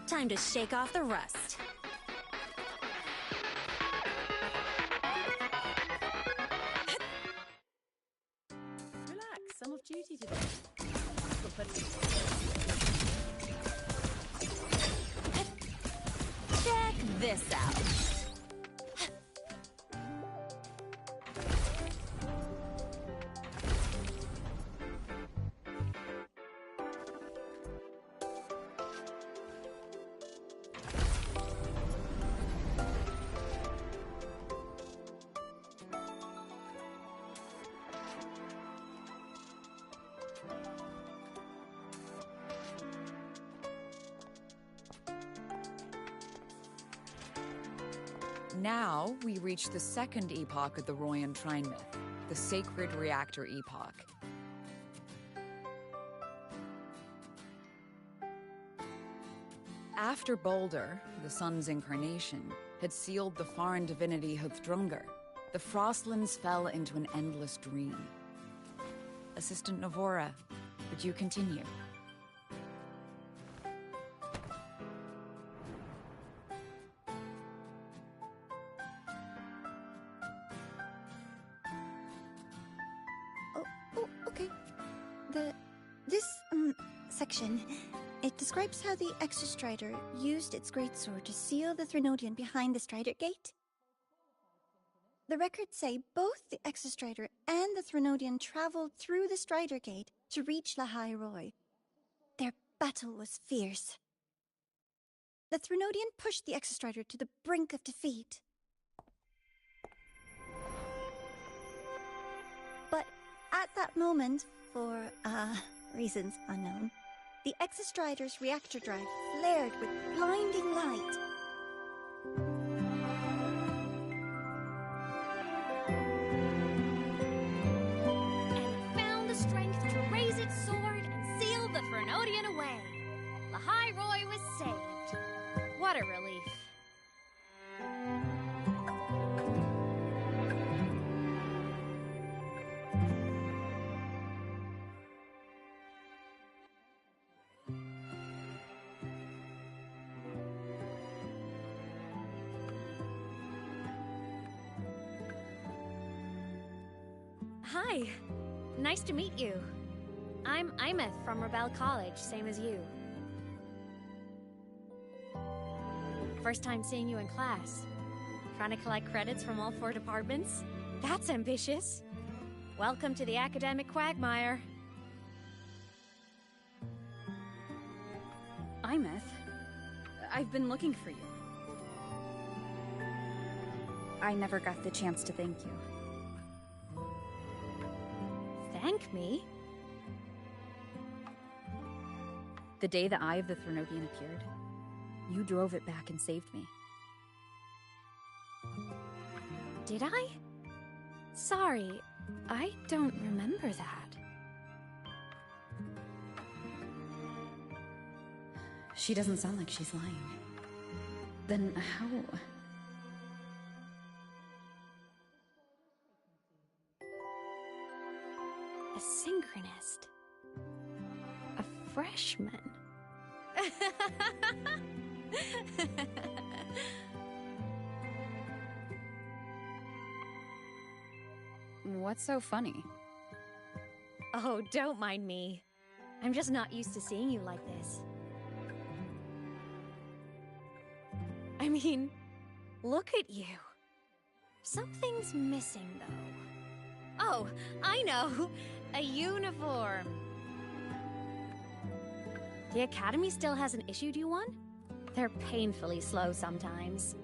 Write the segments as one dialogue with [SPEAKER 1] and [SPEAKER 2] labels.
[SPEAKER 1] Time to shake off the rust.
[SPEAKER 2] Relax, some of duty today.
[SPEAKER 1] Check this out.
[SPEAKER 3] Now, we reach the second epoch of the Royan Trine myth, the Sacred Reactor Epoch. After Balder, the sun's incarnation, had sealed the foreign divinity Huthrungur, the Frostlands fell into an endless dream. Assistant Navora, would you continue?
[SPEAKER 4] Okay. This section, it describes how the Exostrider used its greatsword to seal the Threnodian behind the Strider Gate. The records say both the Exostrider and the Threnodian traveled through the Strider Gate to reach Lahai Roy. Their battle was fierce. The Threnodian pushed the Exostrider to the brink of defeat. But at that moment, for, reasons unknown, the Exostrider's reactor drive flared with blinding light.
[SPEAKER 1] And it found the strength to raise its sword and seal the Threnodian away. Lahai Roy was saved. What a relief. Hi. Nice to meet you. I'm Imeth from Rebel College, same as you. First time seeing you in class. Trying to collect credits from all 4 departments? That's ambitious. Welcome to the academic quagmire.
[SPEAKER 2] Imeth, I've been looking for you. I never got the chance to thank you.
[SPEAKER 1] Thank me?
[SPEAKER 2] The day the Eye of the Threnodian appeared, you drove it back and saved me.
[SPEAKER 1] Did I? Sorry, I don't remember that.
[SPEAKER 2] She doesn't sound like she's lying. Then how...
[SPEAKER 1] A synchronist. A freshman.
[SPEAKER 2] What's so funny?
[SPEAKER 1] Oh, don't mind me. I'm just not used to seeing you like this. I mean, look at you. Something's missing, though. Oh, I know! A uniform! The Academy still hasn't issued you one? They're painfully slow sometimes.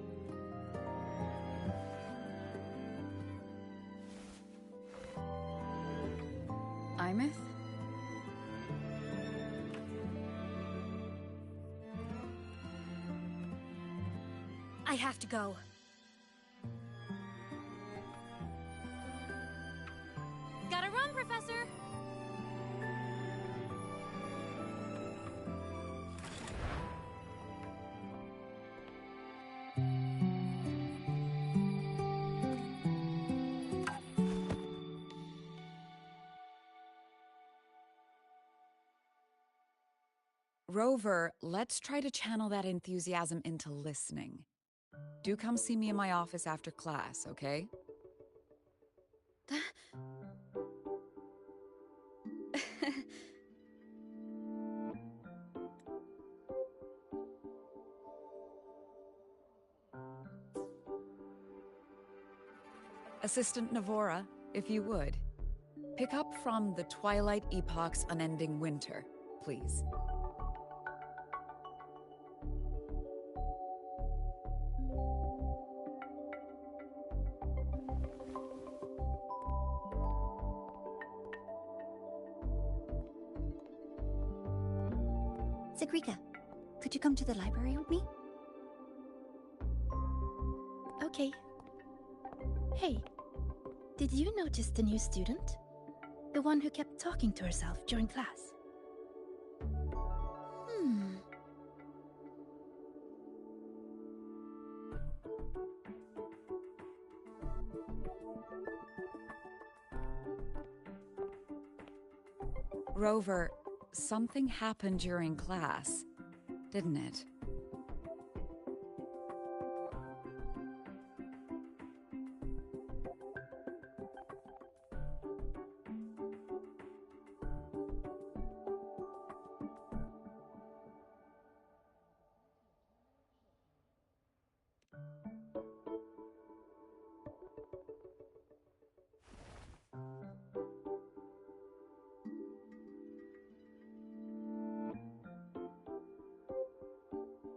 [SPEAKER 2] Imeth?
[SPEAKER 1] I have to go. Gotta run, Professor!
[SPEAKER 3] Rover, let's try to channel that enthusiasm into listening. Do come see me in my office after class, okay? Assistant Navora, if you would, pick up from the Twilight Epoch's Unending Winter, please.
[SPEAKER 4] Sigrika, could you come to the library with me?
[SPEAKER 5] Okay. Hey, did you notice the new student? The one who kept talking to herself during class?
[SPEAKER 3] Rover, something happened during class, didn't it?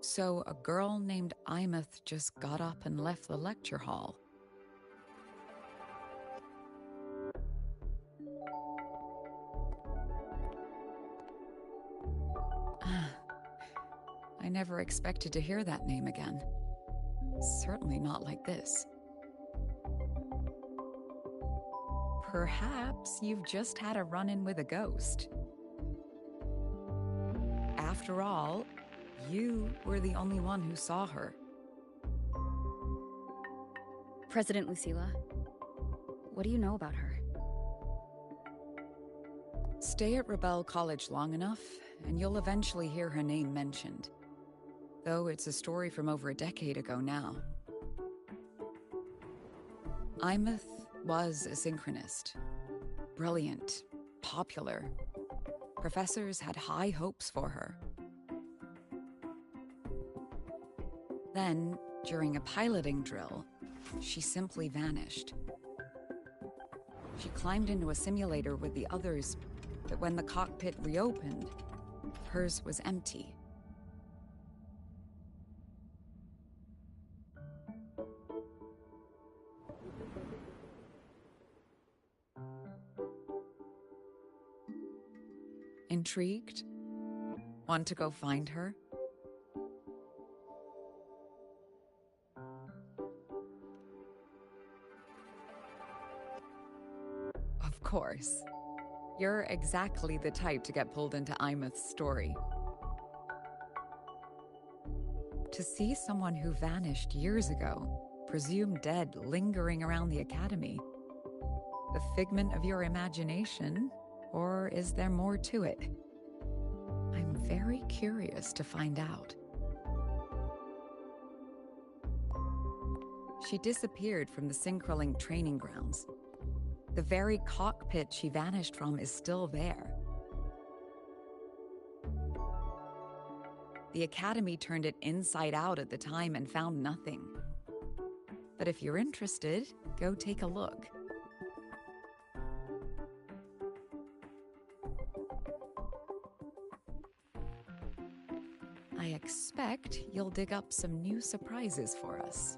[SPEAKER 3] So a girl named Imeth just got up and left the lecture hall. I never expected to hear that name again. Certainly not like this. Perhaps you've just had a run-in with a ghost. After all, you were the only one who saw her.
[SPEAKER 2] President Lucilla, what do you know about her?
[SPEAKER 3] Stay at Rebel College long enough, and you'll eventually hear her name mentioned. Though it's a story from over a decade ago now. Imeth was a synchronist. Brilliant, popular. Professors had high hopes for her. Then, during a piloting drill, she simply vanished. She climbed into a simulator with the others, but when the cockpit reopened, hers was empty. Intrigued? Want to go find her? Of course. You're exactly the type to get pulled into Imeth's story. To see someone who vanished years ago, presumed dead, lingering around the Academy, a figment of your imagination, or is there more to it? I'm very curious to find out. She disappeared from the Synchroling training grounds. The very cockpit she vanished from is still there. The Academy turned it inside out at the time and found nothing. But if you're interested, go take a look. I expect you'll dig up some new surprises for us.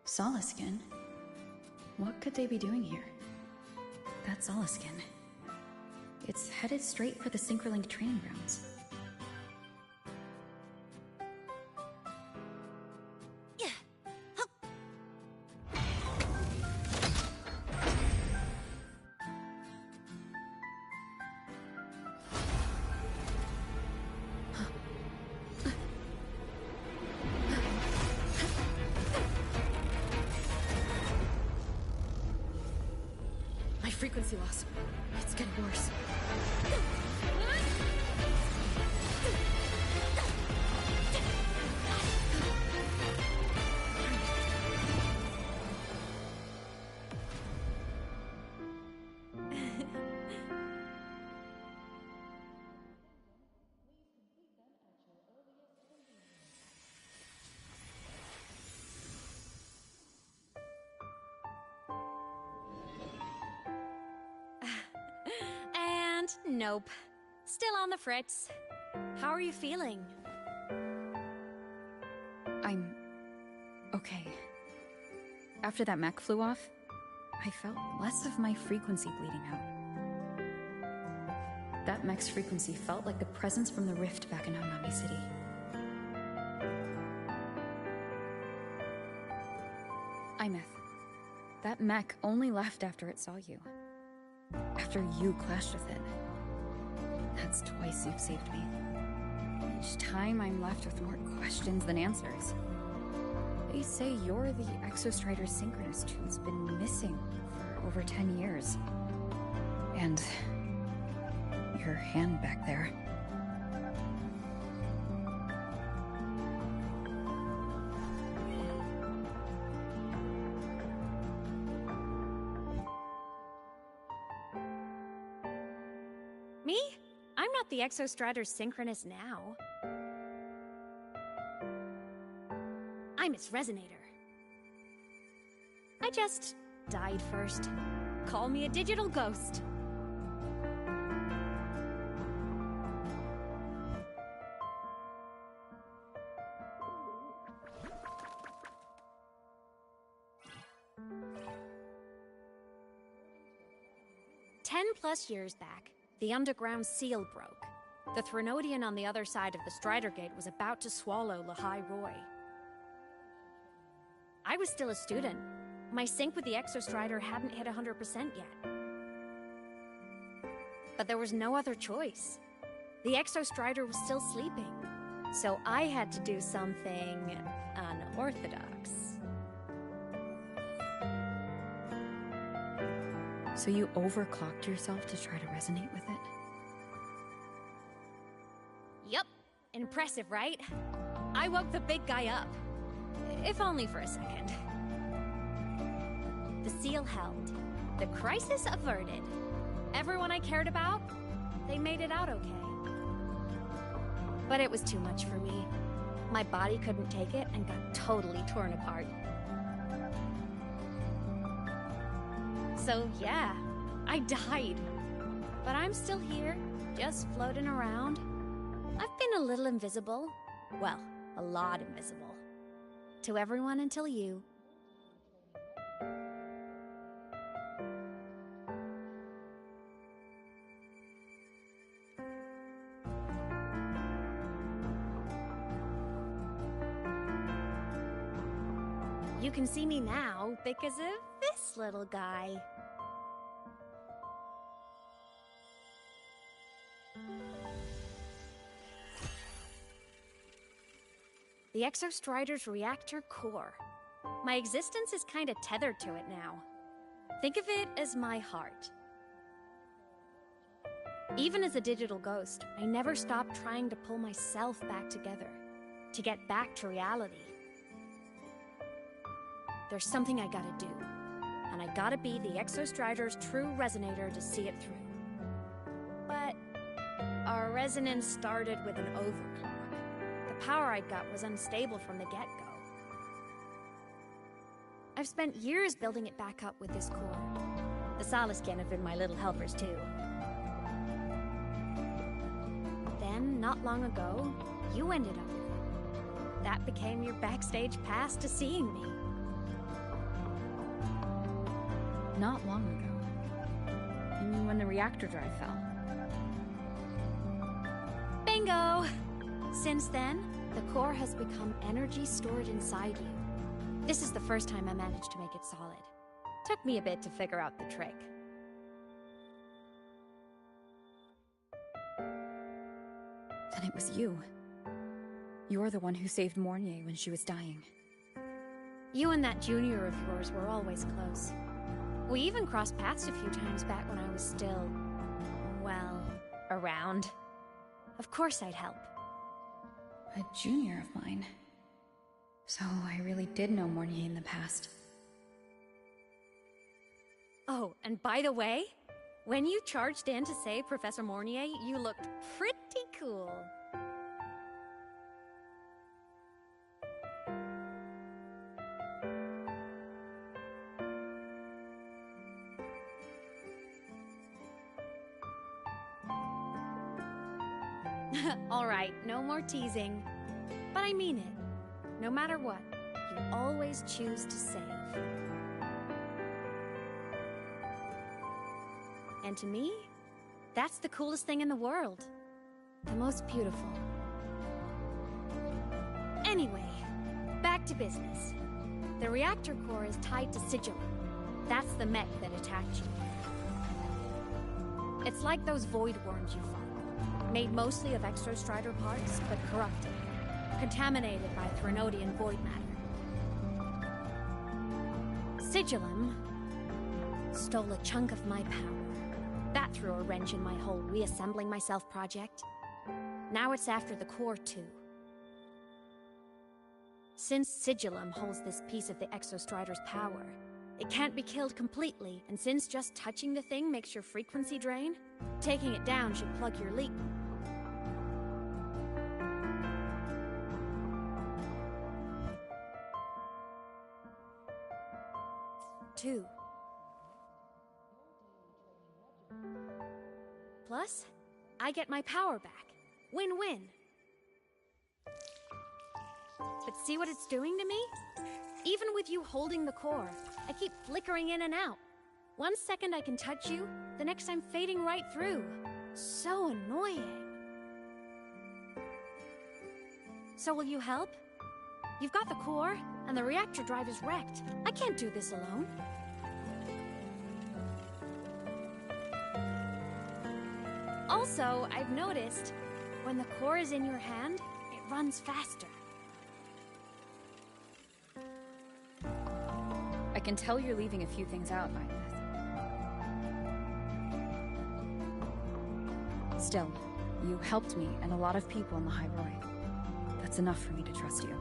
[SPEAKER 5] Solaskin? What could they be doing here? That Solaskin. It's headed straight for the Synchroling training grounds.
[SPEAKER 2] frequency loss. It's getting worse.
[SPEAKER 1] Nope. Still on the fritz. How are you feeling?
[SPEAKER 2] I'm... okay. After that mech flew off, I felt less of my frequency bleeding out. That mech's frequency felt like the presence from the rift back in Hanami City. Imeth, that mech only left after it saw you. After you clashed with it. That's twice you've saved me. Each time I'm left with more questions than answers. They say you're the Exostrider synchronist who's been missing for over 10 years. And your hand back there.
[SPEAKER 1] Me? I'm not the Exostrider synchronist now. I'm its resonator. I just died first. Call me a digital ghost. +10 years back, the underground seal broke. The Threnodian on the other side of the Strider Gate was about to swallow Lahai Roy. I was still a student. My sync with the Exostrider hadn't hit 100% yet. But there was no other choice. The Exostrider was still sleeping. So I had to do something unorthodox.
[SPEAKER 2] So you overclocked yourself to try to resonate with it?
[SPEAKER 1] Yup. Impressive, right? I woke the big guy up. If only for a second. The seal held. The crisis averted. Everyone I cared about, they made it out okay. But it was too much for me. My body couldn't take it and got totally torn apart. So yeah, I died. But I'm still here, just floating around. I've been a little invisible. Well, a lot invisible. To everyone until you. You can see me now because of this little guy. The Exostrider's reactor core. My existence is kinda tethered to it now. Think of it as my heart. Even as a digital ghost, I never stopped trying to pull myself back together, to get back to reality. There's something I gotta do, and I gotta be the Exostrider's true resonator to see it through. But our resonance started with an overclock. The power I got was unstable from the get-go. I've spent years building it back up with this core. The Solaskin have been my little helpers too. Then, not long ago, you ended up with it. That became your backstage pass to seeing me.
[SPEAKER 2] Not long ago. You mean when the reactor drive fell?
[SPEAKER 1] Bingo! Since then, the core has become energy stored inside you. This is the first time I managed to make it solid. Took me a bit to figure out the trick.
[SPEAKER 2] Then it was you. You're the one who saved Mornier when she was dying.
[SPEAKER 1] You and that junior of yours were always close. We even crossed paths a few times back when I was still, well, around. Of course I'd help.
[SPEAKER 5] A junior of mine. So I really did know Mornier in the past.
[SPEAKER 1] Oh, and by the way, when you charged in to save Professor Mornier, you looked pretty cool. All right, no more teasing. But I mean it. No matter what, you always choose to save. And to me, that's the coolest thing in the world. The most beautiful. Anyway, back to business. The reactor core is tied to Sigillum. That's the mech that attacked you. It's like those void worms you fought. Made mostly of exostrider parts, but corrupted. Contaminated by Threnodian void matter. Sigillum stole a chunk of my power. That threw a wrench in my whole reassembling myself project. Now it's after the core too. Since Sigillum holds this piece of the exostrider's power, it can't be killed completely, and since just touching the thing makes your frequency drain, taking it down should plug your leak. Two. Plus, I get my power back. Win-win. But see what it's doing to me? Even with you holding the core, I keep flickering in and out. 1 second I can touch you, the next I'm fading right through. So annoying. So will you help? You've got the core, and the reactor drive is wrecked. I can't do this alone. Also, I've noticed, when the core is in your hand, it runs faster.
[SPEAKER 2] I can tell you're leaving a few things out, Violet. Still, you helped me and a lot of people in the High Roy. That's enough for me to trust you.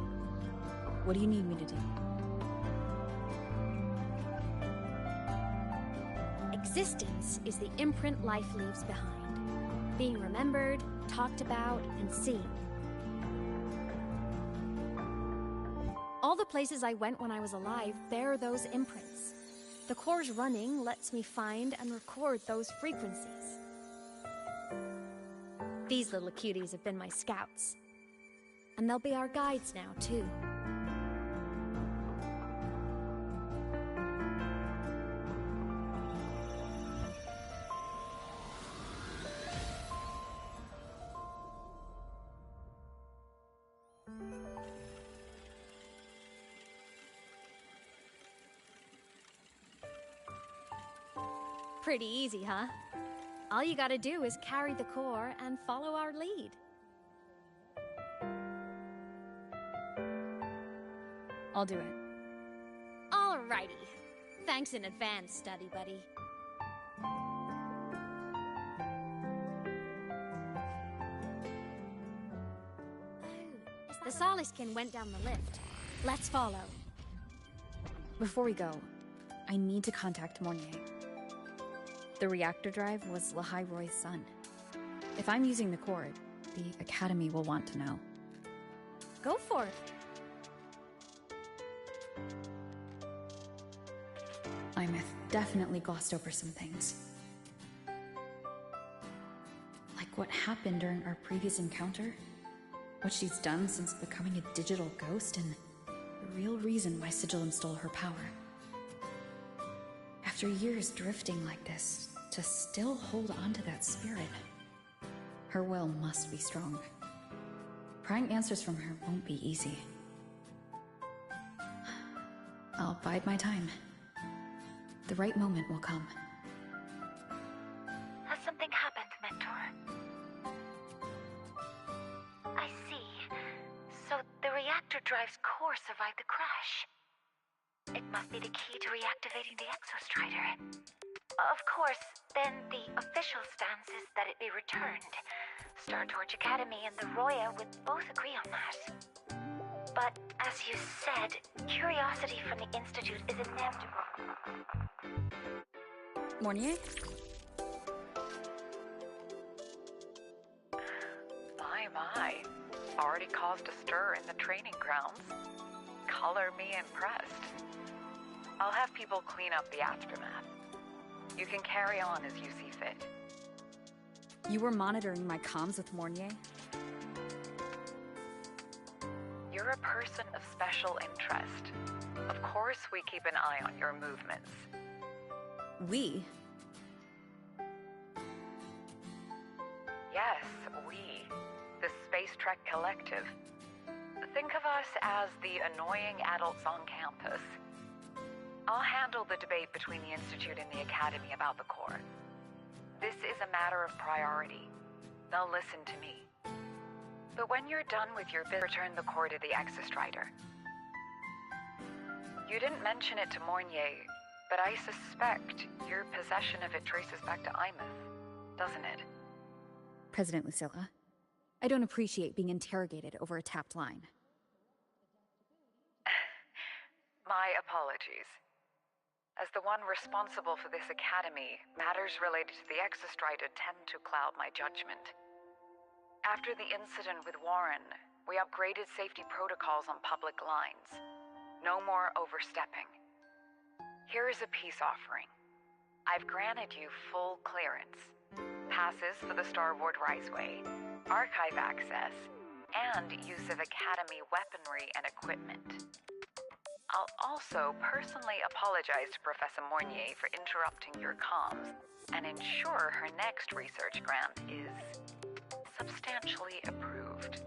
[SPEAKER 2] What do you need me to do?
[SPEAKER 1] Existence is the imprint life leaves behind. Being remembered, talked about, and seen. All the places I went when I was alive bear those imprints. The core's running lets me find and record those frequencies. These little cuties have been my scouts. And they'll be our guides now, too. Pretty easy, huh? All you gotta do is carry the core and follow our lead.
[SPEAKER 2] I'll do it.
[SPEAKER 1] Alrighty. Thanks in advance, study buddy. The Soliskin went down the lift. Let's follow.
[SPEAKER 2] Before we go, I need to contact Mornier. The reactor drive was Lahai Roy's son. If I'm using the core, the Academy will want to know.
[SPEAKER 1] Go for it.
[SPEAKER 5] Imeth definitely glossed over some things. Like what happened during our previous encounter, what she's done since becoming a digital ghost, and the real reason why Sigillum stole her power. After years drifting like this, to still hold on to that spirit, her will must be strong. Prying answers from her won't be easy. I'll bide my time. The right moment will come.
[SPEAKER 6] Has something happened, Mentor? I see. So the reactor drive's core survived the crash. It must be the key to reactivating the Exostrider. Of course, then the official stance is that it be returned. Star Torch Academy and the Roya would both agree on that. But, as you said, curiosity from the Institute is inevitable.
[SPEAKER 2] Mornier?
[SPEAKER 7] My. Already caused a stir in the training grounds. Color me impressed. I'll have people clean up the aftermath. You can carry on as you see fit.
[SPEAKER 2] You were monitoring my comms with Mornier?
[SPEAKER 7] You're a person of special interest. Of course we keep an eye on your movements.
[SPEAKER 2] We?
[SPEAKER 7] Yes, we. The Space Trek Collective. Think of us as the annoying adults on campus. I'll handle the debate between the Institute and the Academy about the core. This is a matter of priority. They'll listen to me. But when you're done with your bit, return the core to the Exostrider. You didn't mention it to Mornier, but I suspect your possession of it traces back to Imeth, doesn't it?
[SPEAKER 2] President Lucilla, I don't appreciate being interrogated over a tapped line.
[SPEAKER 7] My apologies. As the one responsible for this academy, matters related to the Exostrider tend to cloud my judgment. After the incident with Warren, we upgraded safety protocols on public lines. No more overstepping. Here is a peace offering. I've granted you full clearance. Passes for the Starboard Riseway, archive access, and use of Academy weaponry and equipment. I'll also personally apologize to Professor Mornier for interrupting your comms and ensure her next research grant is substantially approved.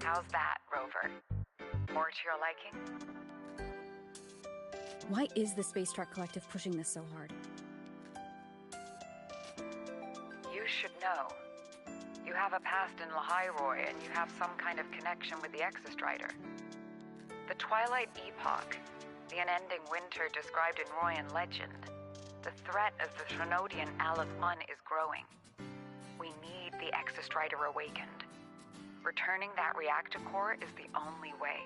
[SPEAKER 7] How's that, Rover? More to your liking?
[SPEAKER 2] Why is the Space Trek Collective pushing this so hard?
[SPEAKER 7] You should know. You have a past in Lahairoi, and you have some kind of connection with the Exostrider. The Twilight Epoch, the unending winter described in Royan legend, the threat of the Threnodian Aleph Mun is growing. We need the Exostrider awakened. Returning that reactor core is the only way.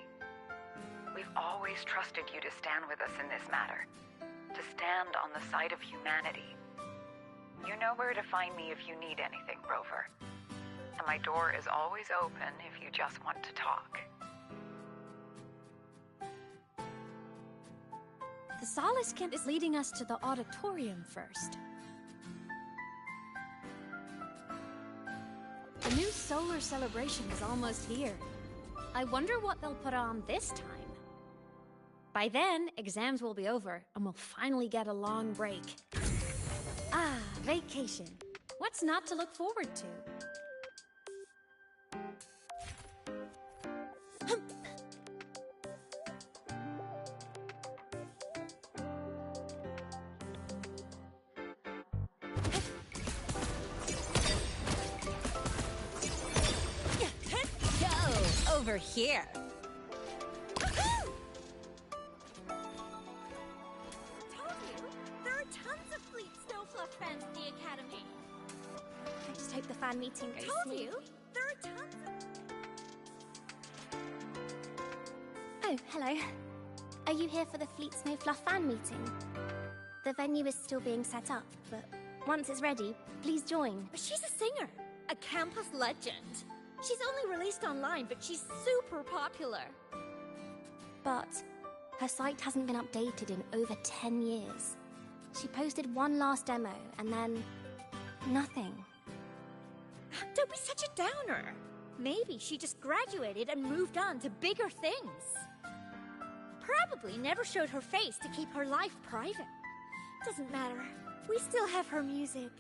[SPEAKER 7] We've always trusted you to stand with us in this matter, to stand on the side of humanity. You know where to find me if you need anything, Rover. And my door is always open if you just want to talk.
[SPEAKER 1] The Solace Camp is leading us to the auditorium first. The new solar celebration is almost here. I wonder what they'll put on this time. By then, exams will be over, and we'll finally get a long break. Ah, vacation. What's not to look forward to?
[SPEAKER 8] Go over here.
[SPEAKER 1] I just hope the fan meeting goes smoothly.
[SPEAKER 4] There are tons of...
[SPEAKER 1] Oh, hello. Are you here for the Fleet Snow Fluff fan meeting? The venue is still being set up, but once it's ready, please join.
[SPEAKER 8] But she's a singer, a campus legend. She's only released online, but she's super popular.
[SPEAKER 1] But her site hasn't been updated in over 10 years. She posted one last demo, and then... nothing.
[SPEAKER 8] Don't be such a downer. Maybe she just graduated and moved on to bigger things. Probably never showed her face to keep her life private. Doesn't matter. We still have her music.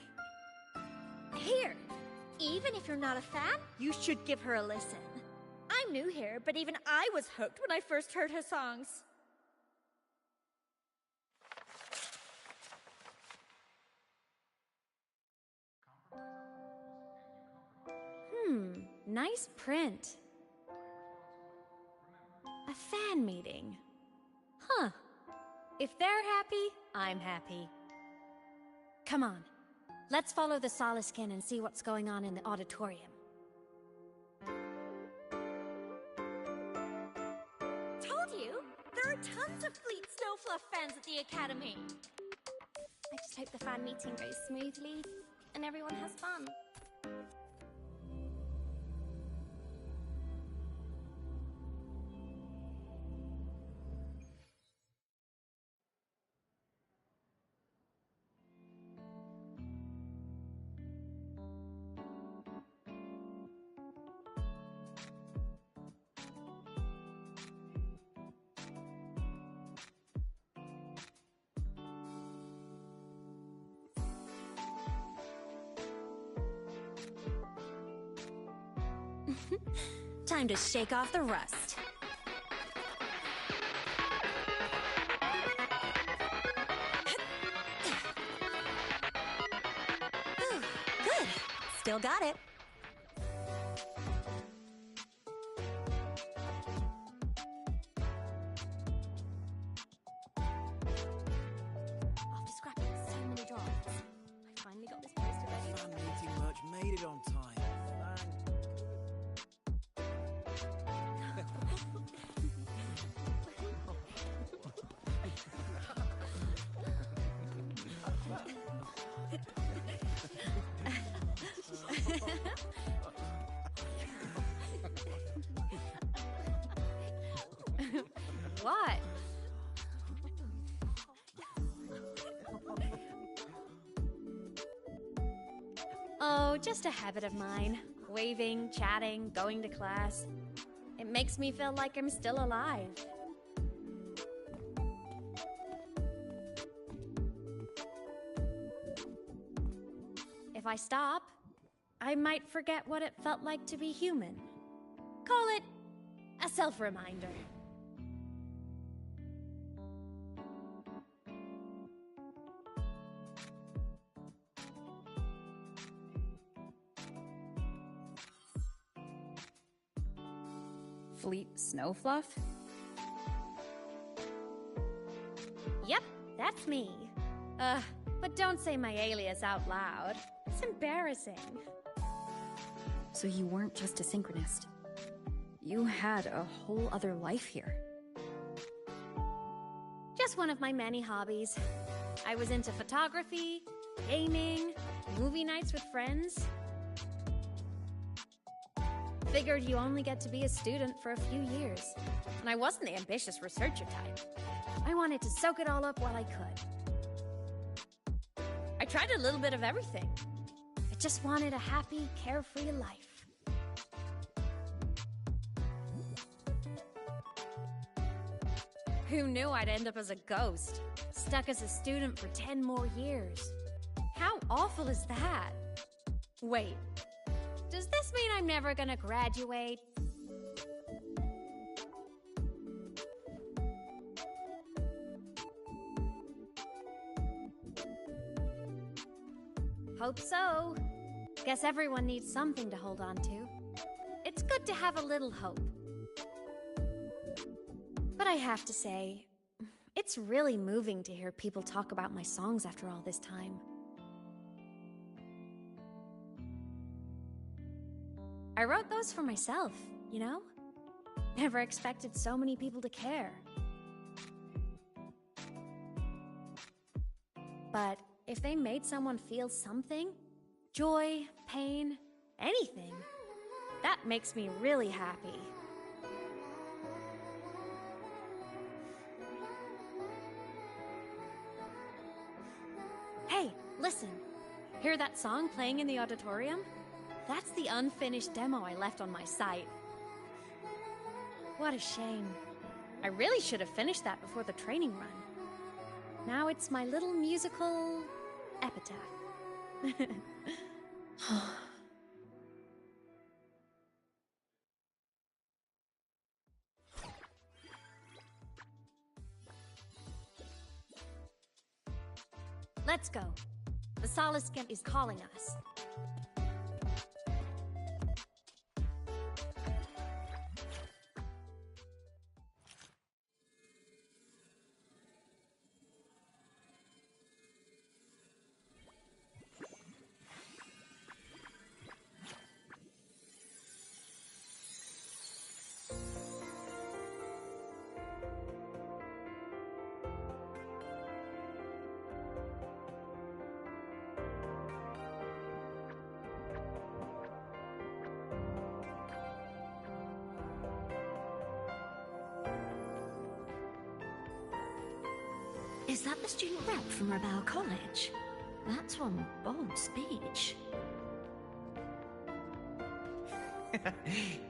[SPEAKER 8] Here, even if you're not a fan, you should give her a listen. I'm new here, but even I was hooked when I first heard her songs.
[SPEAKER 1] Nice print. A fan meeting. Huh, If they're happy, I'm happy. Come on, let's follow the Soliskin and see what's going on in the auditorium.
[SPEAKER 8] Told you! There are tons of Fleet Snowfluff fans at the Academy!
[SPEAKER 1] I just hope the fan meeting goes smoothly and everyone has fun. Time to shake off the rust.
[SPEAKER 4] Good. Still got it.
[SPEAKER 1] After scrapping so many drawings, I finally got this poster ready.
[SPEAKER 9] Fan meeting merch made it on time.
[SPEAKER 1] What? Oh, just a habit of mine. Waving, chatting, going to class. It makes me feel like I'm still alive. If I stop, I might forget what it felt like to be human. Call it a self-reminder.
[SPEAKER 2] Fleet Snowfluff?
[SPEAKER 1] Yep, that's me. But don't say my alias out loud. It's embarrassing.
[SPEAKER 2] So you weren't just a synchronist. You had a whole other life here.
[SPEAKER 1] Just one of my many hobbies. I was into photography, gaming, movie nights with friends. Figured you only get to be a student for a few years. And I wasn't the ambitious researcher type. I wanted to soak it all up while I could. I tried a little bit of everything. I just wanted a happy, carefree life. Who knew I'd end up as a ghost, stuck as a student for 10 more years? How awful is that? Wait, does this mean I'm never gonna graduate? Hope so. Guess everyone needs something to hold on to. It's good to have a little hope. But I have to say, it's really moving to hear people talk about my songs after all this time. I wrote those for myself, you know? Never expected so many people to care. But if they made someone feel something, joy, pain, anything, that makes me really happy. Hey, listen. Hear that song playing in the auditorium? That's the unfinished demo I left on my site. What a shame. I really should have finished that before the training run. Now it's my little musical epitaph. Let's go. The Soliskin is calling us.
[SPEAKER 8] Is that the student rep from Rebel College? That's one bold speech.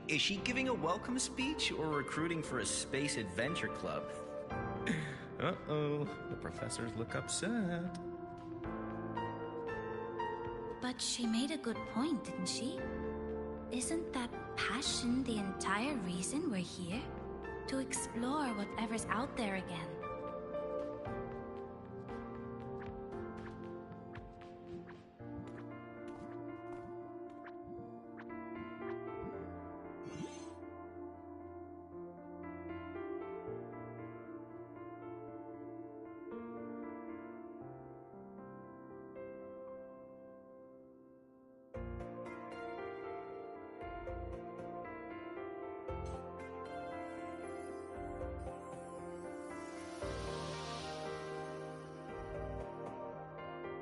[SPEAKER 10] Is she giving a welcome speech or recruiting for a space adventure club? Uh-oh, the professors look upset.
[SPEAKER 8] But she made a good point, didn't she? Isn't that passion the entire reason we're here? To explore whatever's out there again.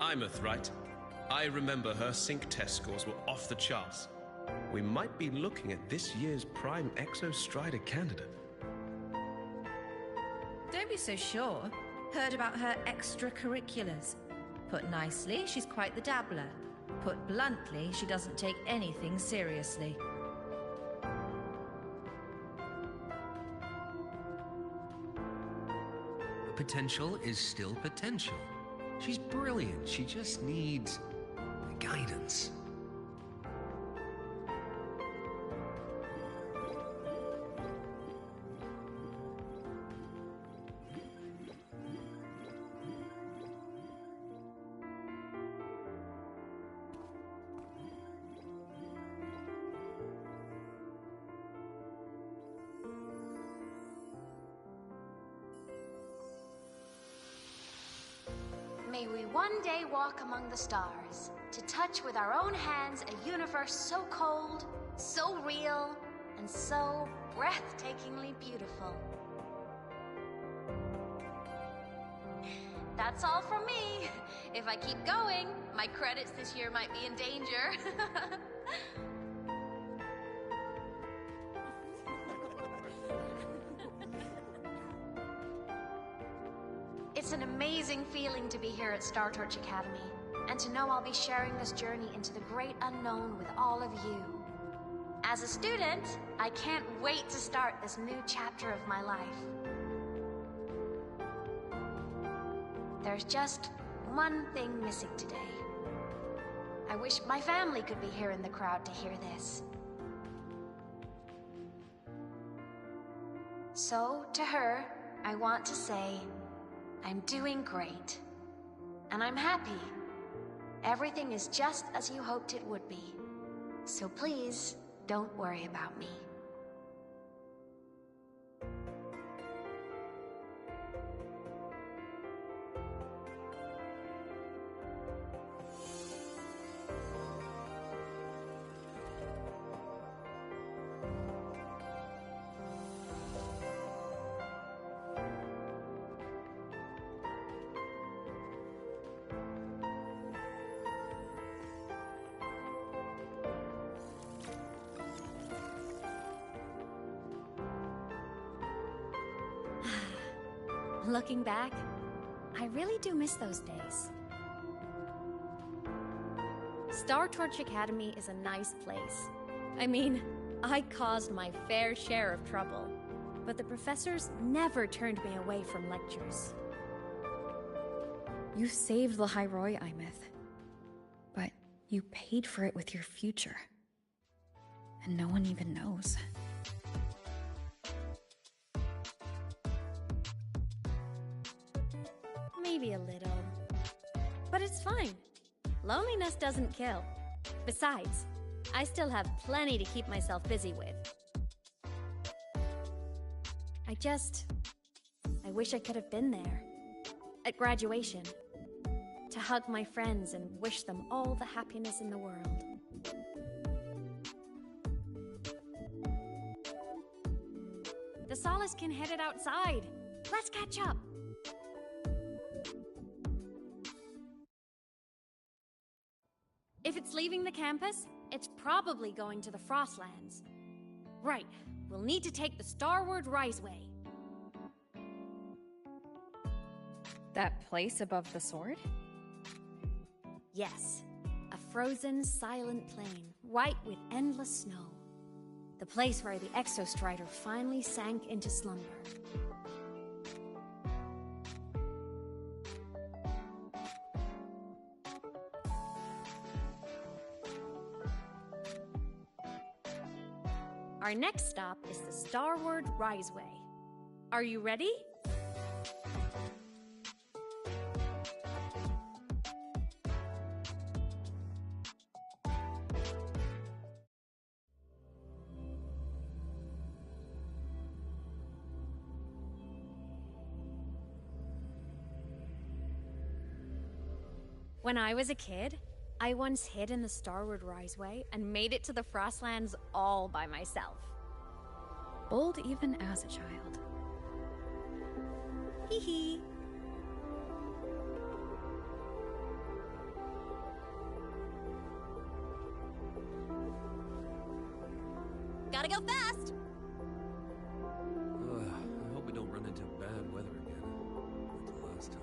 [SPEAKER 11] Imeth, right? I remember her sync test scores were off the charts. We might be looking at this year's prime Exostrider candidate.
[SPEAKER 12] Don't be so sure. Heard about her extracurriculars. Put nicely, she's quite the dabbler. Put bluntly, she doesn't take anything seriously.
[SPEAKER 11] Potential is still potential. She's brilliant. She just needs guidance.
[SPEAKER 13] May we one day walk among the stars, to touch with our own hands a universe so cold, so real, and so breathtakingly beautiful. That's all from me. If I keep going, my credits this year might be in danger. It's an amazing feeling to be here at Star Torch Academy, and to know I'll be sharing this journey into the great unknown with all of you. As a student, I can't wait to start this new chapter of my life. There's just one thing missing today. I wish my family could be here in the crowd to hear this. So, to her, I want to say, I'm doing great. And I'm happy. Everything is just as you hoped it would be. So please, don't worry about me.
[SPEAKER 1] Looking back, I really do miss those days. Star Torch Academy is a nice place. I mean, I caused my fair share of trouble, but the professors never turned me away from lectures.
[SPEAKER 2] You saved the Hyroi, Imeth. But you paid for it with your future. And no one even knows.
[SPEAKER 1] Maybe a little. But it's fine. Loneliness doesn't kill. Besides, I still have plenty to keep myself busy with. I wish I could have been there. At graduation. To hug my friends and wish them all the happiness in the world. The Soliskin headed outside. Let's catch up. If it's leaving the campus, it's probably going to the Frostlands. Right, we'll need to take the Starward Riseway.
[SPEAKER 2] That place above the sword?
[SPEAKER 1] Yes. A frozen, silent plain, white with endless snow. The place where the Exostrider finally sank into slumber. Our next stop is the Starward Riseway. Are you ready? When I was a kid, I once hid in the Starward Riseway and made it to the Frostlands all by myself.
[SPEAKER 2] Bold even as a child.
[SPEAKER 1] Hee hee. Gotta go fast!
[SPEAKER 14] I hope we don't run into bad weather again, like the last time.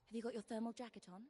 [SPEAKER 15] Have you got your thermal jacket on?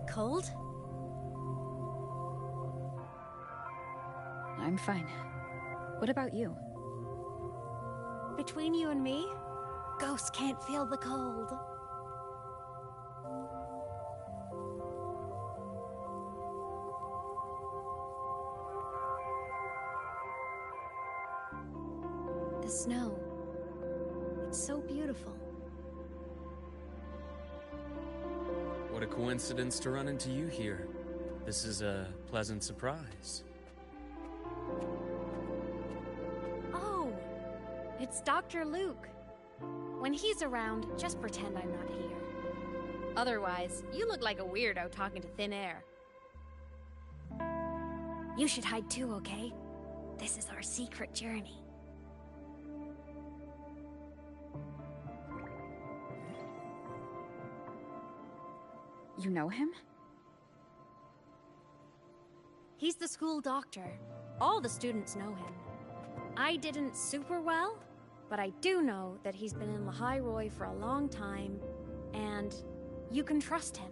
[SPEAKER 1] Cold?
[SPEAKER 2] I'm fine. What about you?
[SPEAKER 1] Between you and me, ghosts can't feel the cold. The snow. It's so beautiful.
[SPEAKER 14] What a coincidence to run into you here. This is a pleasant surprise.
[SPEAKER 1] Oh, it's Dr. Luke. When he's around, just pretend I'm not here. Otherwise, you look like a weirdo talking to thin air. You should hide too, okay? This is our secret journey.
[SPEAKER 2] You know him?
[SPEAKER 1] He's the school doctor. All the students know him. I didn't super well, but I do know that he's been in Lehigh Roy for a long time, and you can trust him.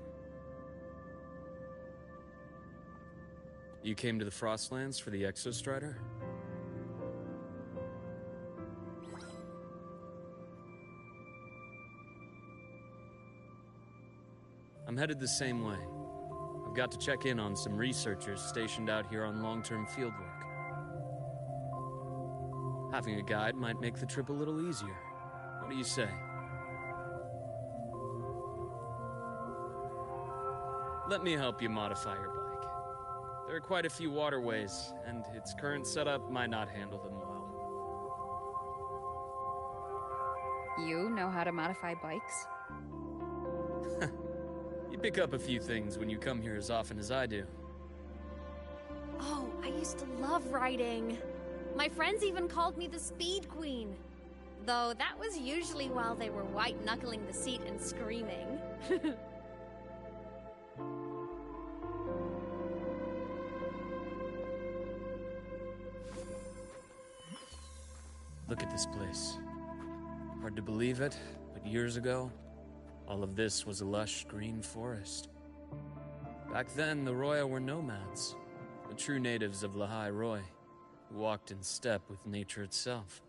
[SPEAKER 14] You came to the Frostlands for the Exostrider? I'm headed the same way. I've got to check in on some researchers stationed out here on long-term fieldwork. Having a guide might make the trip a little easier. What do you say? Let me help you modify your bike. There are quite a few waterways, and its current setup might not handle them well.
[SPEAKER 2] You know how to modify bikes?
[SPEAKER 14] You pick up a few things when you come here as often as I do.
[SPEAKER 1] Oh, I used to love riding. My friends even called me the Speed Queen. Though that was usually while they were white-knuckling the seat and screaming.
[SPEAKER 14] Look at this place. Hard to believe it, but years ago, all of this was a lush green forest. Back then, the Roya were nomads, the true natives of Lahai Roy, who walked in step with nature itself.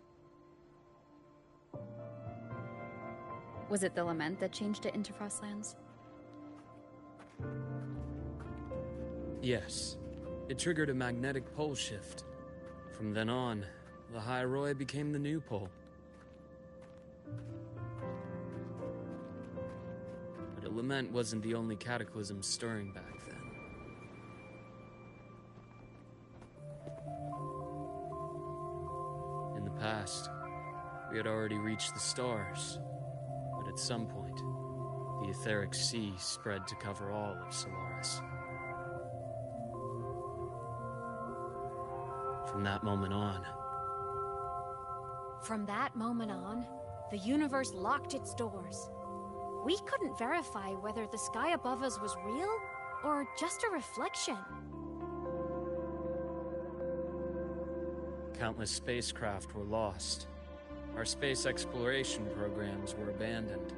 [SPEAKER 2] Was it the lament that changed it into Frostlands?
[SPEAKER 14] Yes. It triggered a magnetic pole shift. From then on, Lahai Roy became the new pole. But a lament wasn't the only cataclysm stirring back then. In the past, we had already reached the stars, but at some point, the etheric sea spread to cover all of Solaris. From that moment on,
[SPEAKER 1] the universe locked its doors. We couldn't verify whether the sky above us was real or just a reflection.
[SPEAKER 14] Countless spacecraft were lost. Our space exploration programs were abandoned,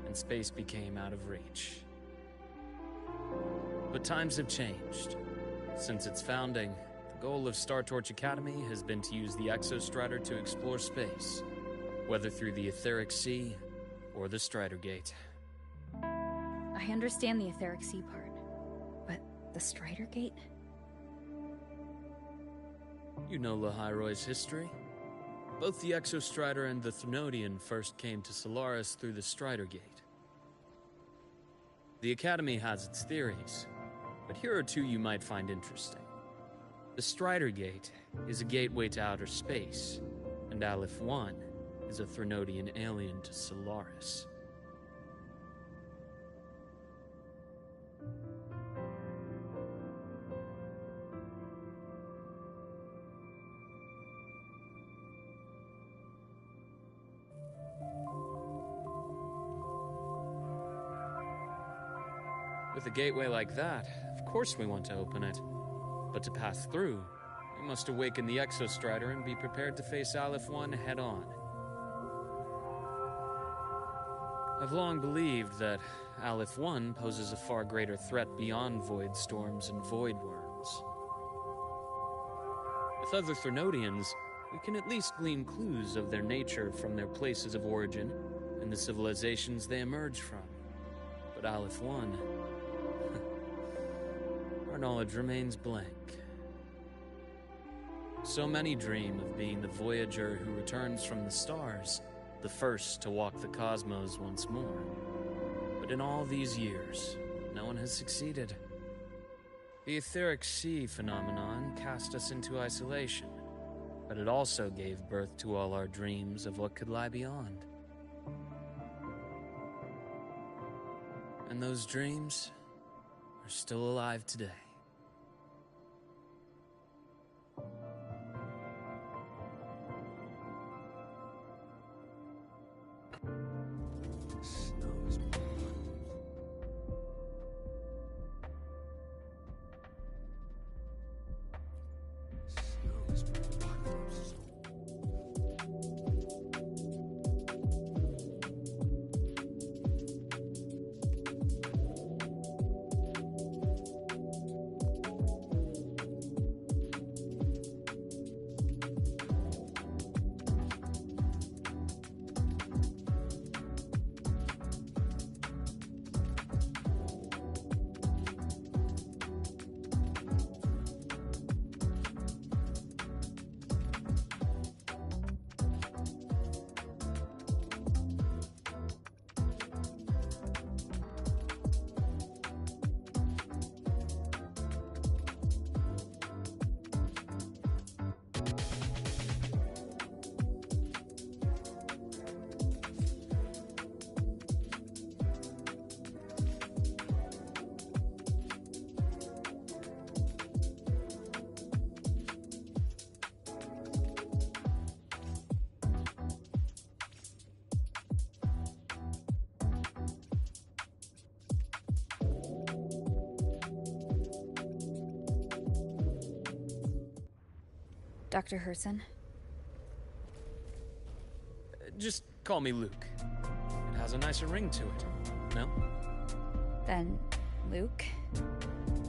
[SPEAKER 14] and space became out of reach. But times have changed. Since its founding, the goal of Startorch Academy has been to use the Exostrider to explore space, whether through the Etheric Sea or the Strider Gate.
[SPEAKER 2] I understand the Etheric Sea part, but the Strider Gate?
[SPEAKER 14] You know Lahai Roy's history. Both the Exostrider and the Threnodian first came to Solaris through the Strider Gate. The Academy has its theories, but here are two you might find interesting. The Strider Gate is a gateway to outer space, and Aleph 1 is a Threnodian alien to Solaris. With a gateway like that, of course we want to open it. But to pass through, we must awaken the Exostrider and be prepared to face Aleph 1 head-on. I've long believed that Aleph 1 poses a far greater threat beyond void storms and void worms. With other Threnodians, we can at least glean clues of their nature from their places of origin and the civilizations they emerge from. But Aleph 1... our knowledge remains blank. So many dream of being the Voyager who returns from the stars, the first to walk the cosmos once more. But in all these years, no one has succeeded. The Etheric Sea phenomenon cast us into isolation, but it also gave birth to all our dreams of what could lie beyond. And those dreams are still alive today.
[SPEAKER 2] Dr. Herson?
[SPEAKER 14] Just call me Luke. It has a nicer ring to it, no?
[SPEAKER 2] Then, Luke,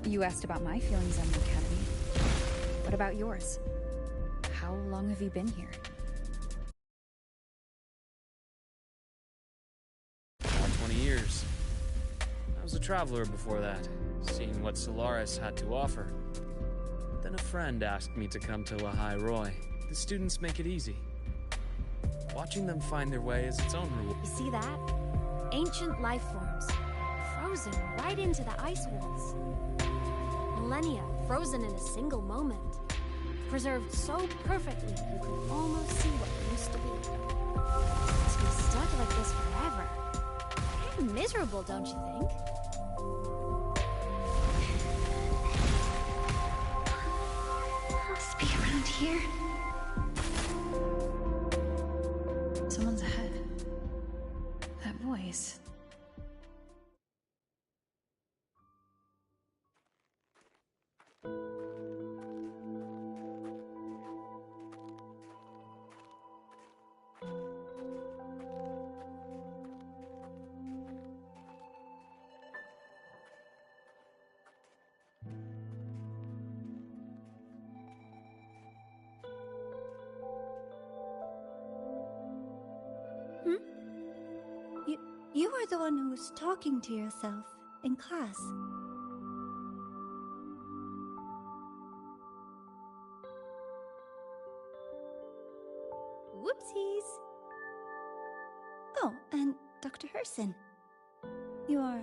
[SPEAKER 2] you asked about my feelings on the Academy. What about yours? How long have you been here?
[SPEAKER 14] About 20 years. I was a traveler before that, seeing what Solaris had to offer. Then a friend asked me to come to Lahai Roy. The students make it easy. Watching them find their way is its own reward.
[SPEAKER 1] You see that? Ancient life forms, frozen right into the ice walls. Millennia frozen in a single moment. Preserved so perfectly you could almost see what it used to be. To be stuck like this forever. Kind of miserable, don't you think?
[SPEAKER 5] Must be around here. Someone's ahead. That voice.
[SPEAKER 4] You are the one who was talking to yourself in class.
[SPEAKER 1] Whoopsies!
[SPEAKER 4] Oh, and Dr. Herson. You are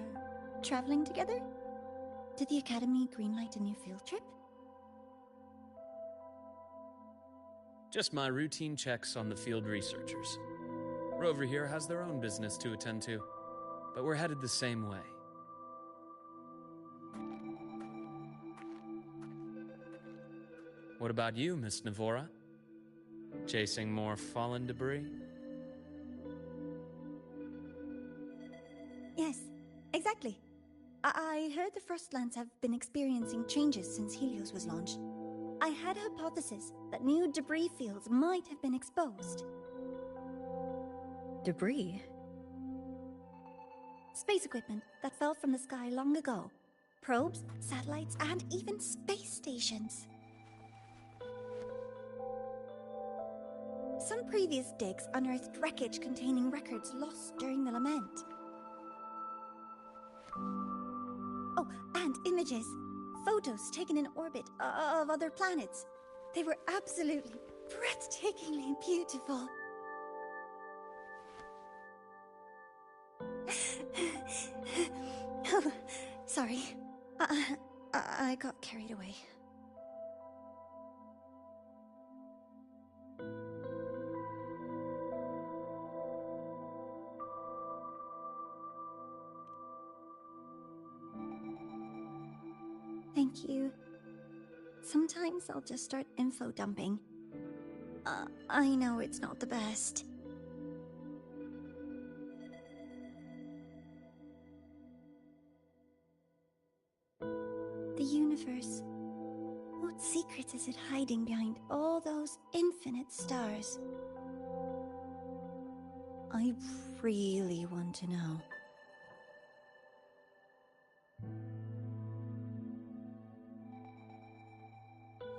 [SPEAKER 4] traveling together? Did the Academy greenlight a new field trip?
[SPEAKER 14] Just my routine checks on the field researchers. Rover here has their own business to attend to, but we're headed the same way. What about you, Miss Navora? Chasing more fallen debris?
[SPEAKER 4] Yes, exactly. I heard the Frostlands have been experiencing changes since Helios was launched. I had a hypothesis that new debris fields might have been exposed.
[SPEAKER 2] Debris?
[SPEAKER 4] Space equipment that fell from the sky long ago. Probes, satellites, and even space stations. Some previous digs unearthed wreckage containing records lost during the lament. Oh, and images. Photos taken in orbit of other planets. They were absolutely breathtakingly beautiful. Oh, sorry. I got carried away. Thank you. Sometimes I'll just start info dumping. I know it's not the best. The universe. What secrets is it hiding behind all those infinite stars? I really want to know.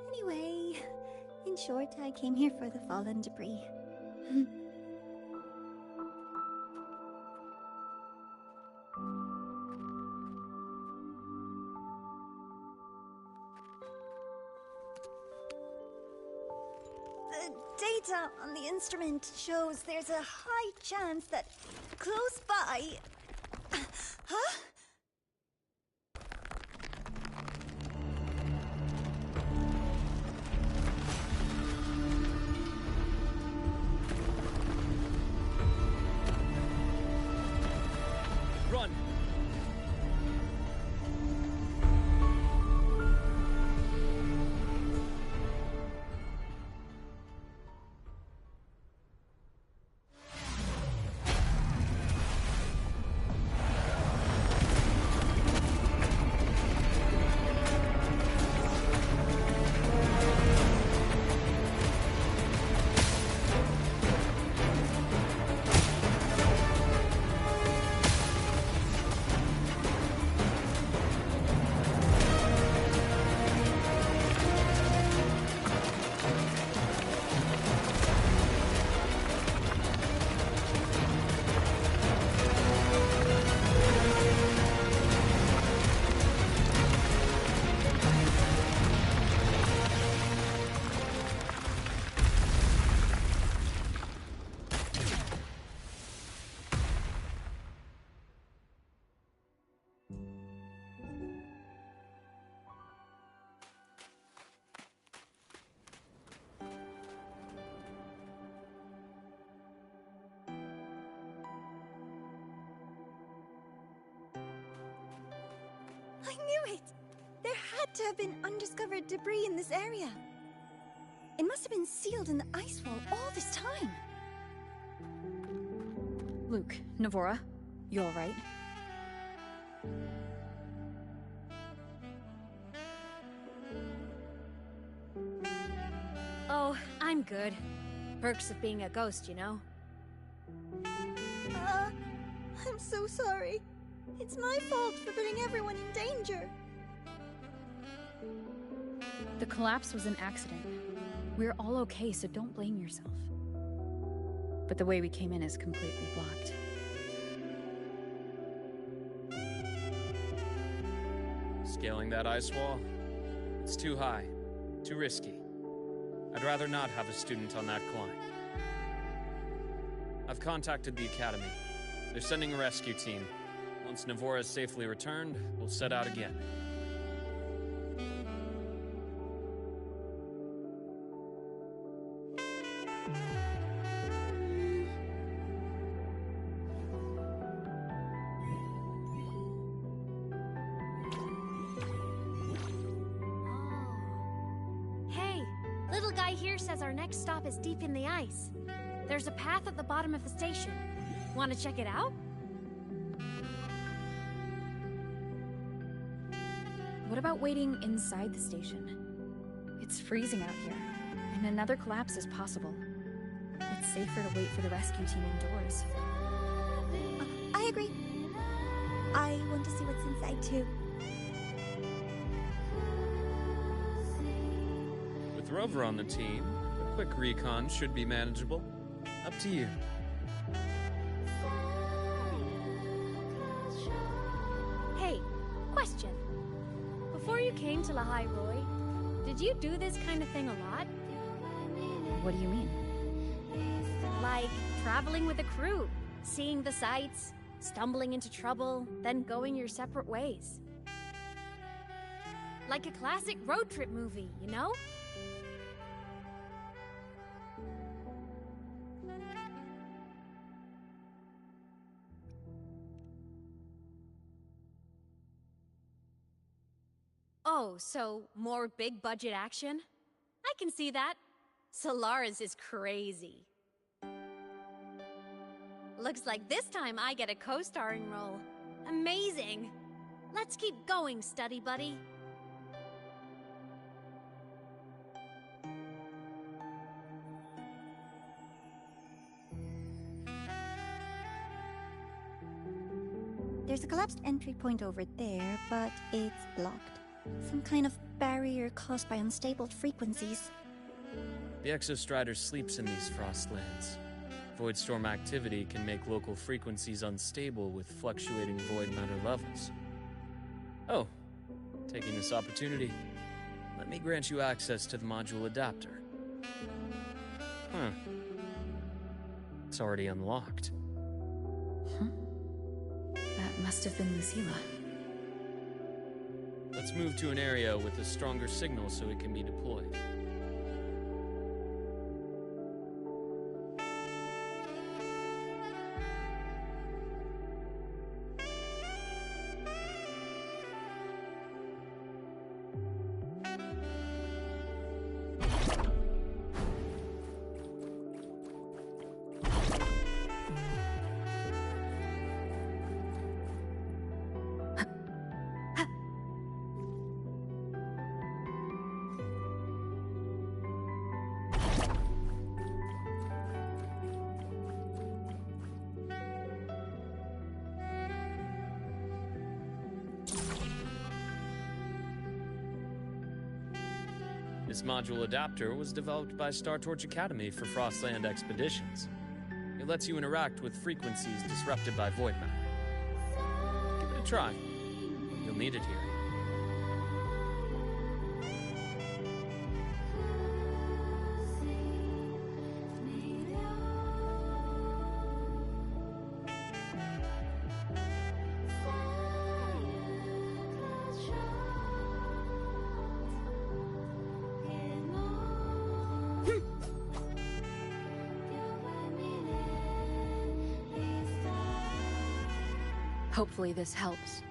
[SPEAKER 4] Anyway, in short, I came here for the fallen debris. The data on the instrument shows there's a high chance that close by... Huh?
[SPEAKER 14] Run!
[SPEAKER 4] had to have been undiscovered debris in this area. It must have been sealed in the ice wall all this time.
[SPEAKER 2] Luke, Navora, you alright?
[SPEAKER 1] Oh, I'm good. Perks of being a ghost, you know?
[SPEAKER 4] I'm so sorry. It's my fault for putting everyone in danger.
[SPEAKER 2] The collapse was an accident. We're all okay, so don't blame yourself. But the way we came in is completely blocked.
[SPEAKER 14] Scaling that ice wall? It's too high. Too risky. I'd rather not have a student on that climb. I've contacted the Academy. They're sending a rescue team. Once Navora is safely returned, we'll set out again.
[SPEAKER 1] Hey, little guy here says our next stop is deep in the ice. There's a path at the bottom of the station. Want to check it out?
[SPEAKER 2] What about waiting inside the station? It's freezing out here, and another collapse is possible. It's safer to wait for the rescue team indoors.
[SPEAKER 4] I agree. I want to see what's inside too.
[SPEAKER 14] With Rover on the team, a quick recon should be manageable. Up to you.
[SPEAKER 1] Hey, question. Before you came to Lahai Roy, did you do this kind of thing a lot?
[SPEAKER 2] What do you mean?
[SPEAKER 1] Like traveling with a crew, seeing the sights, stumbling into trouble, then going your separate ways. Like a classic road trip movie, you know? Oh, so more big budget action? I can see that. Solaris is crazy. Looks like this time I get a co-starring role. Amazing! Let's keep going, study buddy.
[SPEAKER 4] There's a collapsed entry point over there, but it's blocked. Some kind of barrier caused by unstable frequencies.
[SPEAKER 14] The Exostrider sleeps in these frostlands. Void storm activity can make local frequencies unstable with fluctuating void matter levels. Oh, taking this opportunity, let me grant you access to the module adapter. Huh. It's already unlocked.
[SPEAKER 2] Huh? That must have been Lucilla.
[SPEAKER 14] Let's move to an area with a stronger signal so it can be deployed. This module adapter was developed by Star Torch Academy for Frostland expeditions. It lets you interact with frequencies disrupted by void matter. Give it a try. You'll need it here.
[SPEAKER 2] Hopefully this helps.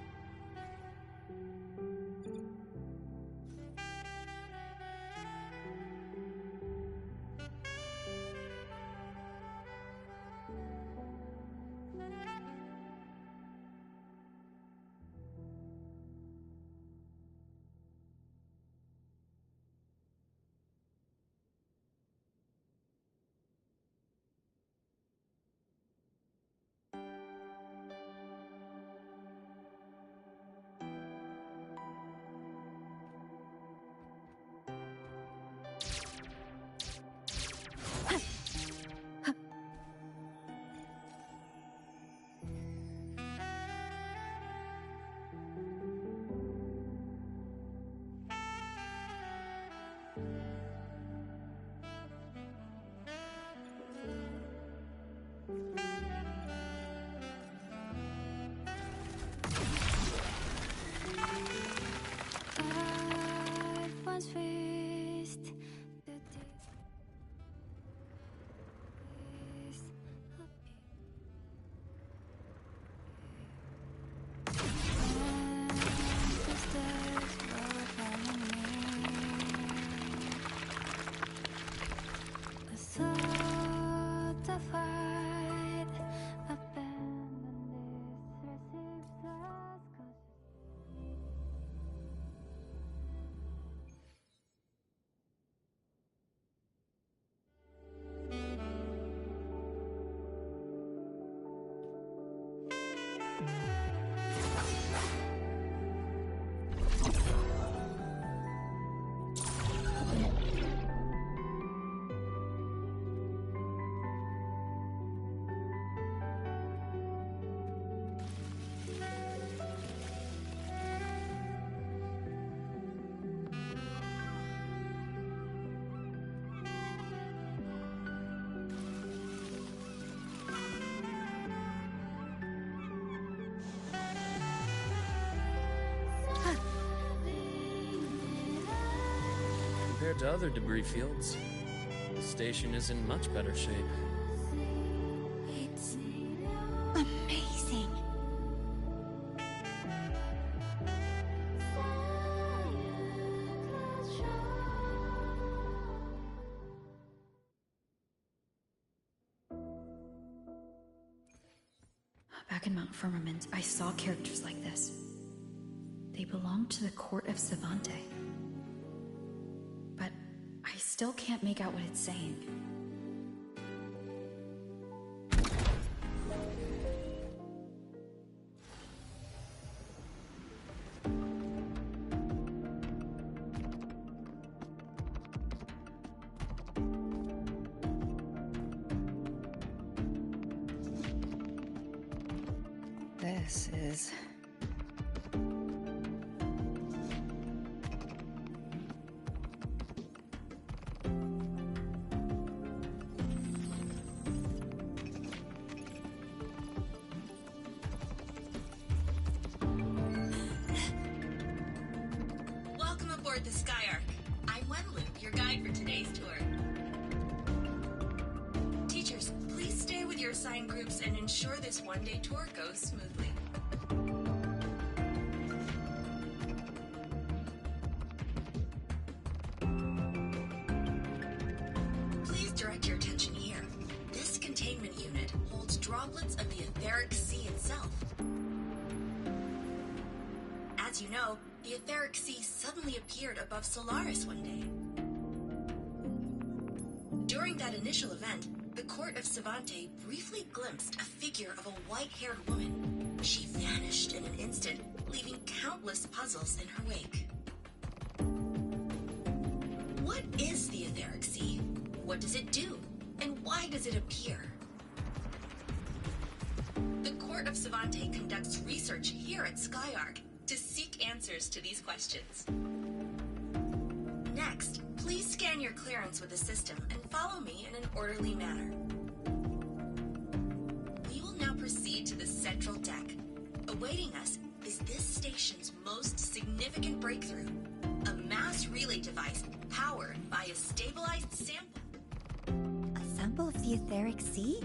[SPEAKER 14] Compared to other debris fields, the station is in much better shape.
[SPEAKER 4] It's amazing.
[SPEAKER 5] Back in Mount Firmament, I saw characters like this. They belonged to the court of Savante. But I still can't make out what it's saying.
[SPEAKER 2] This is...
[SPEAKER 16] Welcome aboard the Skyark. I'm Wenlu, your guide for today's tour. Teachers, please stay with your assigned groups and ensure this one-day tour goes smoothly. Please direct your attention here. This containment unit holds droplets of the etheric sea itself. As you know, the etheric sea suddenly appeared above Solaris one day. During that initial event, the court of Savante briefly glimpsed a figure of a white-haired woman. She vanished in an instant, leaving countless puzzles in her wake. What is the etheric sea? What does it do? And why does it appear? The court of Savante conducts research here at Skyark to seek answers to these questions. Next, please scan your clearance with the system and follow me in an orderly manner. We will now proceed to the central deck. Awaiting us is this station's most significant breakthrough, a mass relay device powered by a stabilized sample.
[SPEAKER 4] A sample of the etheric sea?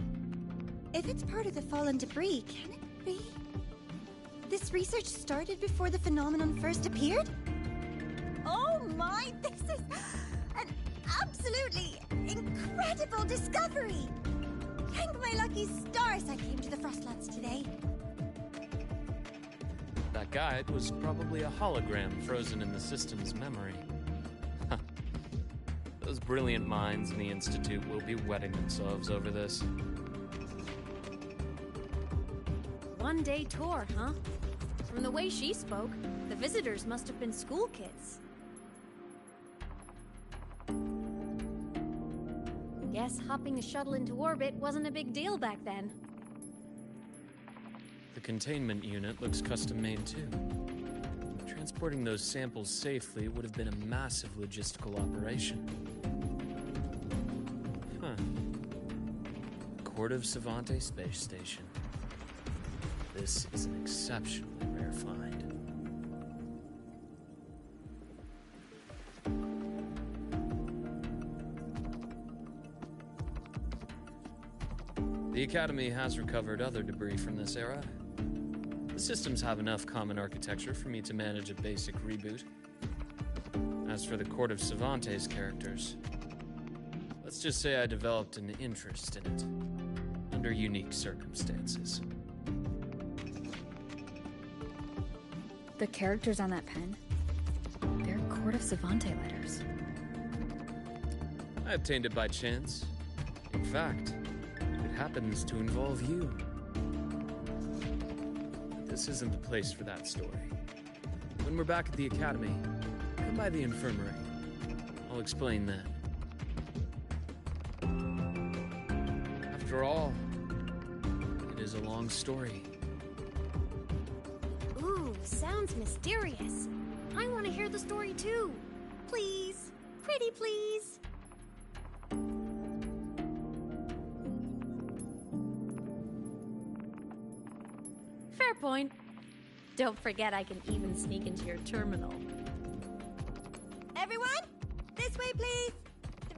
[SPEAKER 4] If it's part of the fallen debris, can it be? This research started before the phenomenon first appeared? Oh my, this is an absolutely incredible discovery! Thank my lucky stars I came to the Frostlands today.
[SPEAKER 14] That guide was probably a hologram frozen in the system's memory. Those brilliant minds in the Institute will be wetting themselves over this.
[SPEAKER 1] One-day tour, huh? From the way she spoke, the visitors must have been school kids. Guess hopping a shuttle into orbit wasn't a big deal back then.
[SPEAKER 14] The containment unit looks custom-made too. Transporting those samples safely would have been a massive logistical operation. Huh. Court of Savante Space Station. This is an exceptionally rare find. The Academy has recovered other debris from this era. The systems have enough common architecture for me to manage a basic reboot. As for the Court of Savante's characters, let's just say I developed an interest in it, under unique circumstances.
[SPEAKER 2] The characters on that pen? They're Court of Savante letters.
[SPEAKER 14] I obtained it by chance. In fact, it happens to involve you. This isn't the place for that story. When we're back at the academy, come by the infirmary. I'll explain then. After all, it is a long story.
[SPEAKER 1] Ooh, sounds mysterious. I want to hear the story too. Please. Pretty please. Fair point. Don't forget I can even sneak into your terminal.
[SPEAKER 4] Everyone, this way please.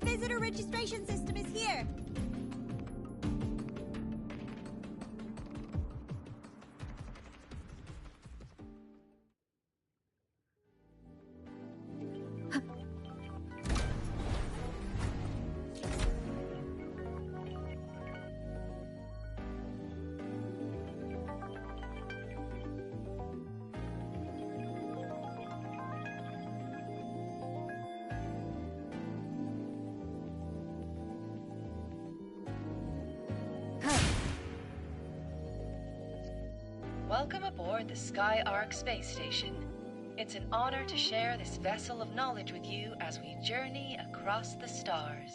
[SPEAKER 4] The visitor registration system is here.
[SPEAKER 17] Welcome aboard the Sky Ark space station. It's an honor to share this vessel of knowledge with you as we journey across the stars.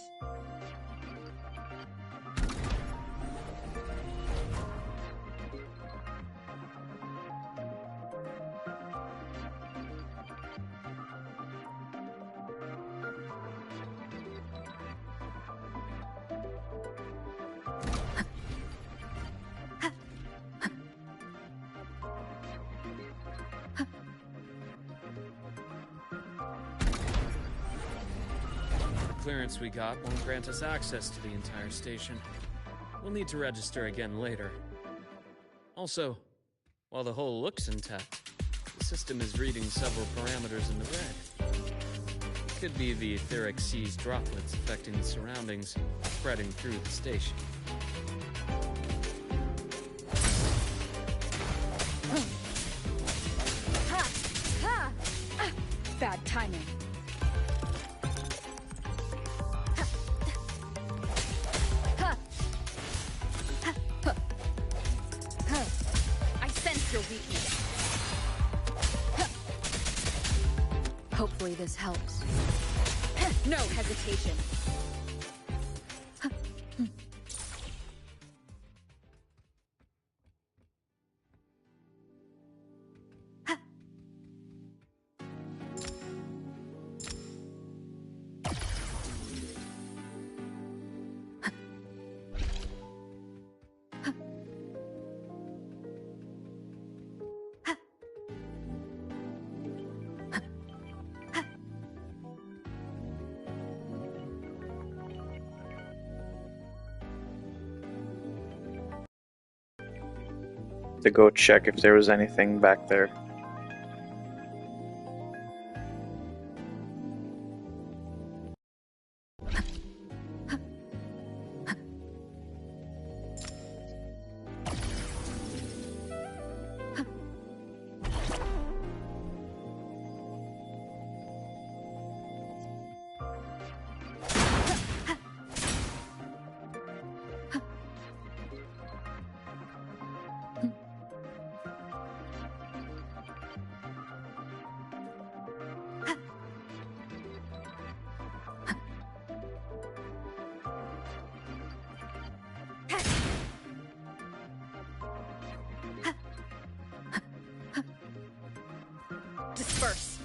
[SPEAKER 14] The clearance we got won't grant us access to the entire station. We'll need to register again later. Also, while the hull looks intact, the system is reading several parameters in the red. It could be the etheric sea's droplets affecting the surroundings, spreading through the station.
[SPEAKER 2] Bad timing. I sense your weakness. Hopefully this helps. No hesitation.
[SPEAKER 18] To go check if there was anything back there.
[SPEAKER 2] Disperse.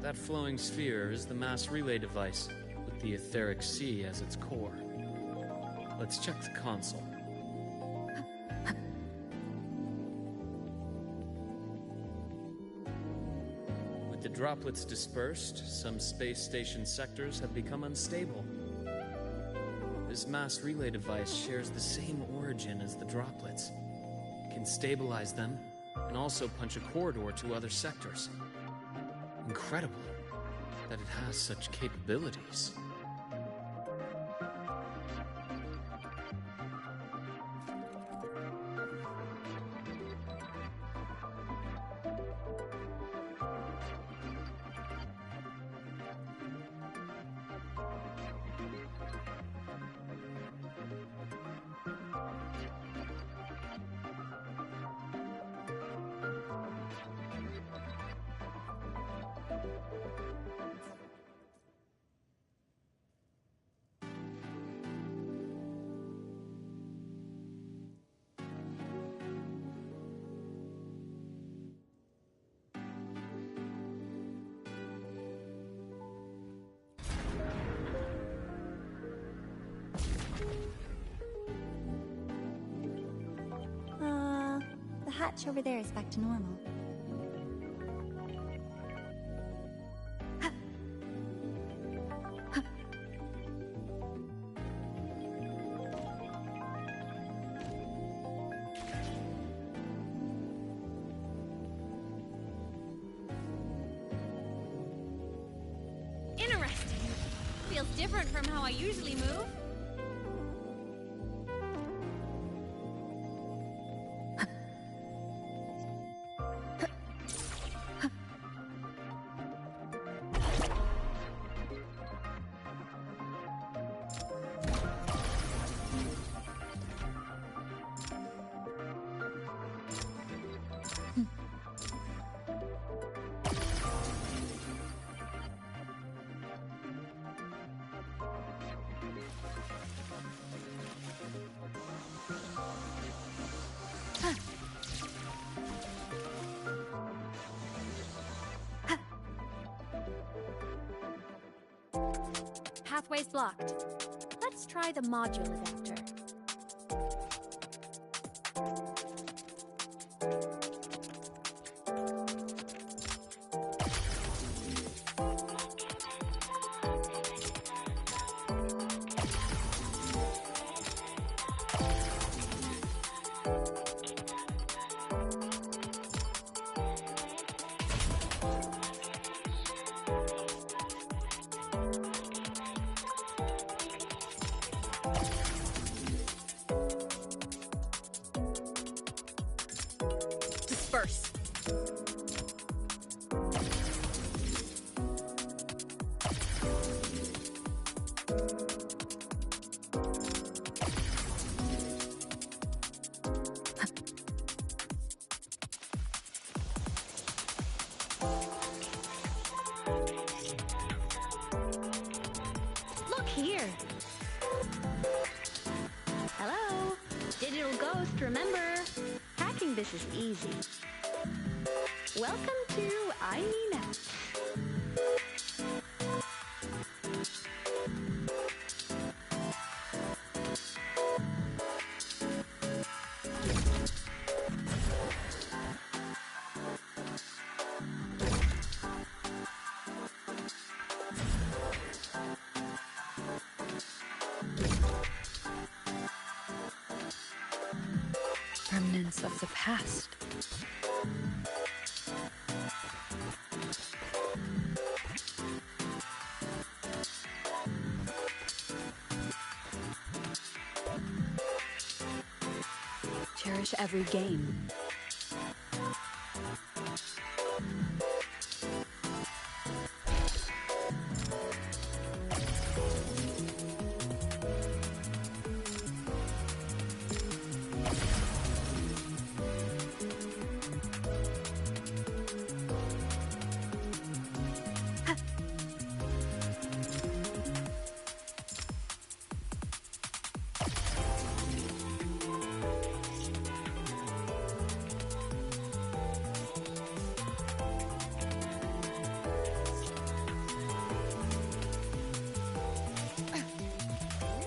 [SPEAKER 14] That flowing sphere is the mass relay device, with the etheric sea as its core. Let's check the console. With the droplets dispersed, some space station sectors have become unstable. This mass relay device shares the same origin as the droplets. It can stabilize them, and also punch a corridor to other sectors. Incredible that it has such capabilities.
[SPEAKER 4] The hatch over there is back to normal.
[SPEAKER 1] Interesting. Feels different from how I usually move. Pathway's blocked. Let's try the modular vector. Disperse. Look here. Hello. Digital ghost, remember? Hacking this is easy. Welcome to I Mean Out.
[SPEAKER 2] Remnants of the past. Cherish every game.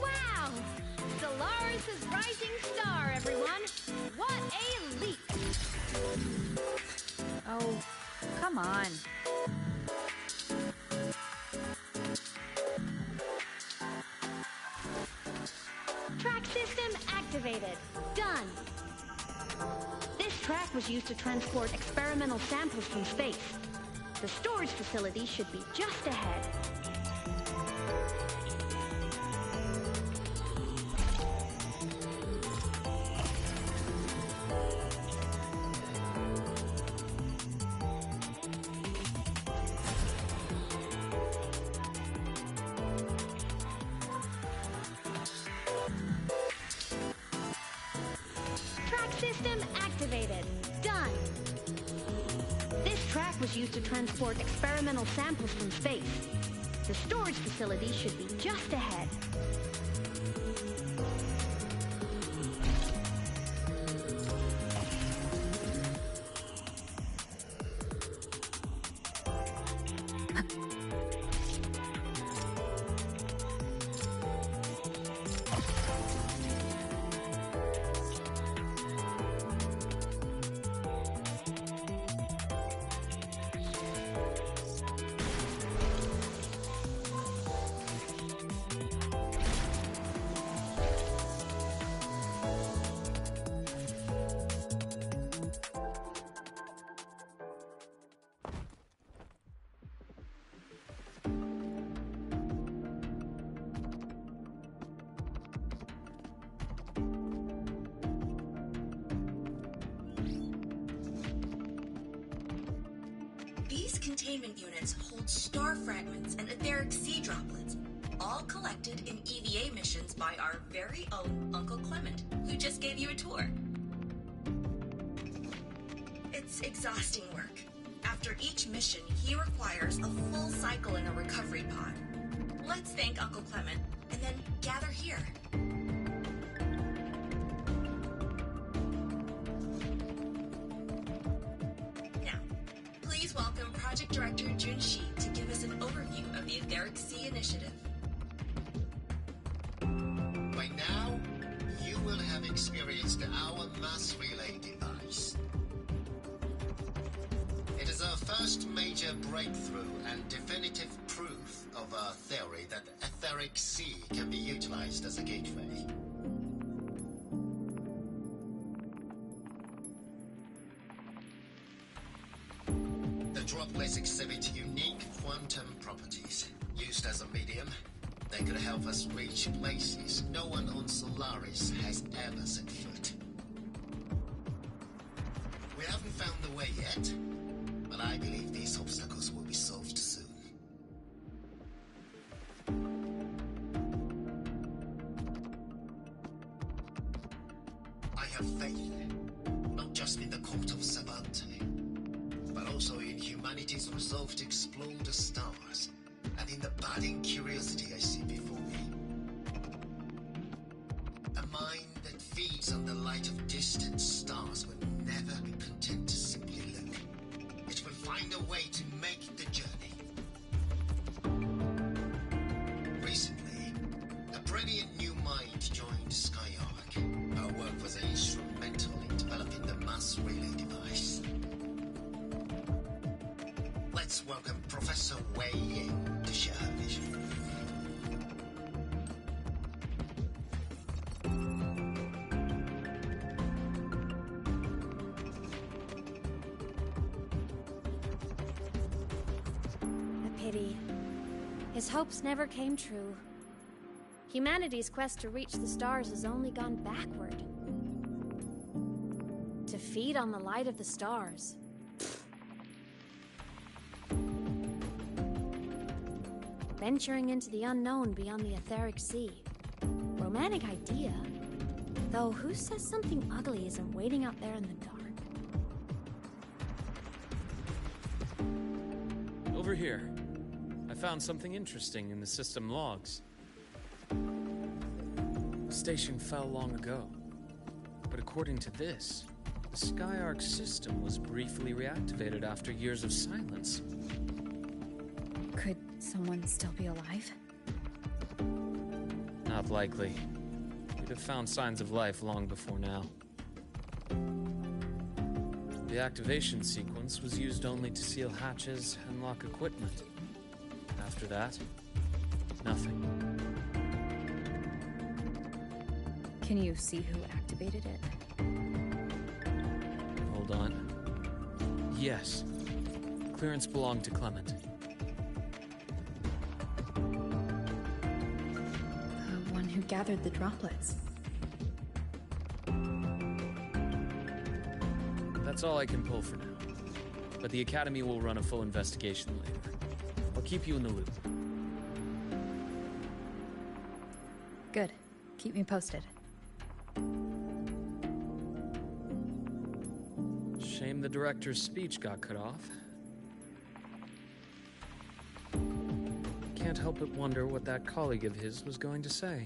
[SPEAKER 1] Wow! Solaris' rising star, everyone! What a leap!
[SPEAKER 2] Oh, come on.
[SPEAKER 19] system activated. Done. This track was used to transport experimental samples from space. The storage facility should be just ahead. System activated. Done. This track was used to transport experimental samples from space. The storage facility should be just ahead.
[SPEAKER 16] These containment units hold star fragments and etheric sea droplets, all collected in EVA missions by our very own Uncle Clement, who just gave you a tour. It's exhausting work. After each mission, he requires a full cycle in a recovery pod. Let's thank Uncle Clement, and then gather here. Please welcome Project Director Junshi to give us an overview of the Etheric Sea Initiative.
[SPEAKER 20] By now, you will have experienced our mass relay device. It is our first major breakthrough and definitive proof of our theory that the Etheric Sea can be utilized as a gateway. Droplets exhibit unique quantum properties. Used as a medium, they could help us reach places no one on Solaris has ever set foot. We haven't found the way yet, but I believe these obstacles will be solved soon. I have faith, not just in the court of Savante, but also in humanity's resolve to explore the stars, and in the budding curiosity I see before me. A mind that feeds on the light of distant stars will never be content to simply look. It will find a way to make the journey. Recently, a brilliant new mind joined Skyark. Our work was instrumental in developing the mass relay device. Let's welcome Professor Wei Yin to share her vision.
[SPEAKER 1] A pity. His hopes never came true. Humanity's quest to reach the stars has only gone backward. To feed on the light of the stars. Venturing into the unknown beyond the Etheric Sea. Romantic idea. Though who says something ugly isn't waiting out there in the dark?
[SPEAKER 14] Over here. I found something interesting in the system logs. The station fell long ago. But according to this, the Skyark system was briefly reactivated after years of silence.
[SPEAKER 2] Could someone still be alive?
[SPEAKER 14] Not likely. We'd have found signs of life long before now. The activation sequence was used only to seal hatches and lock equipment. After that, nothing.
[SPEAKER 2] Can you see who activated it?
[SPEAKER 14] Hold on. Yes. Clearance belonged to Clement.
[SPEAKER 5] The one who gathered the droplets.
[SPEAKER 14] That's all I can pull for now. But the Academy will run a full investigation later. I'll keep you in the loop.
[SPEAKER 2] Good. Keep me posted.
[SPEAKER 14] Shame the director's speech got cut off. Can't help but wonder what that colleague of his was going to say.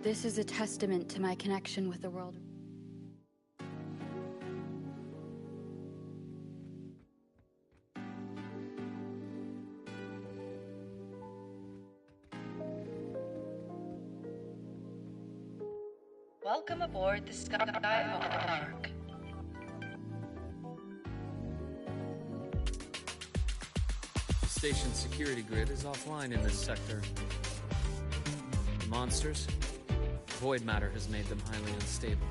[SPEAKER 2] This is a testament to my connection with the world.
[SPEAKER 17] Welcome aboard the Skylark.
[SPEAKER 14] The station's security grid is offline in this sector. Monsters? Void matter has made them highly unstable.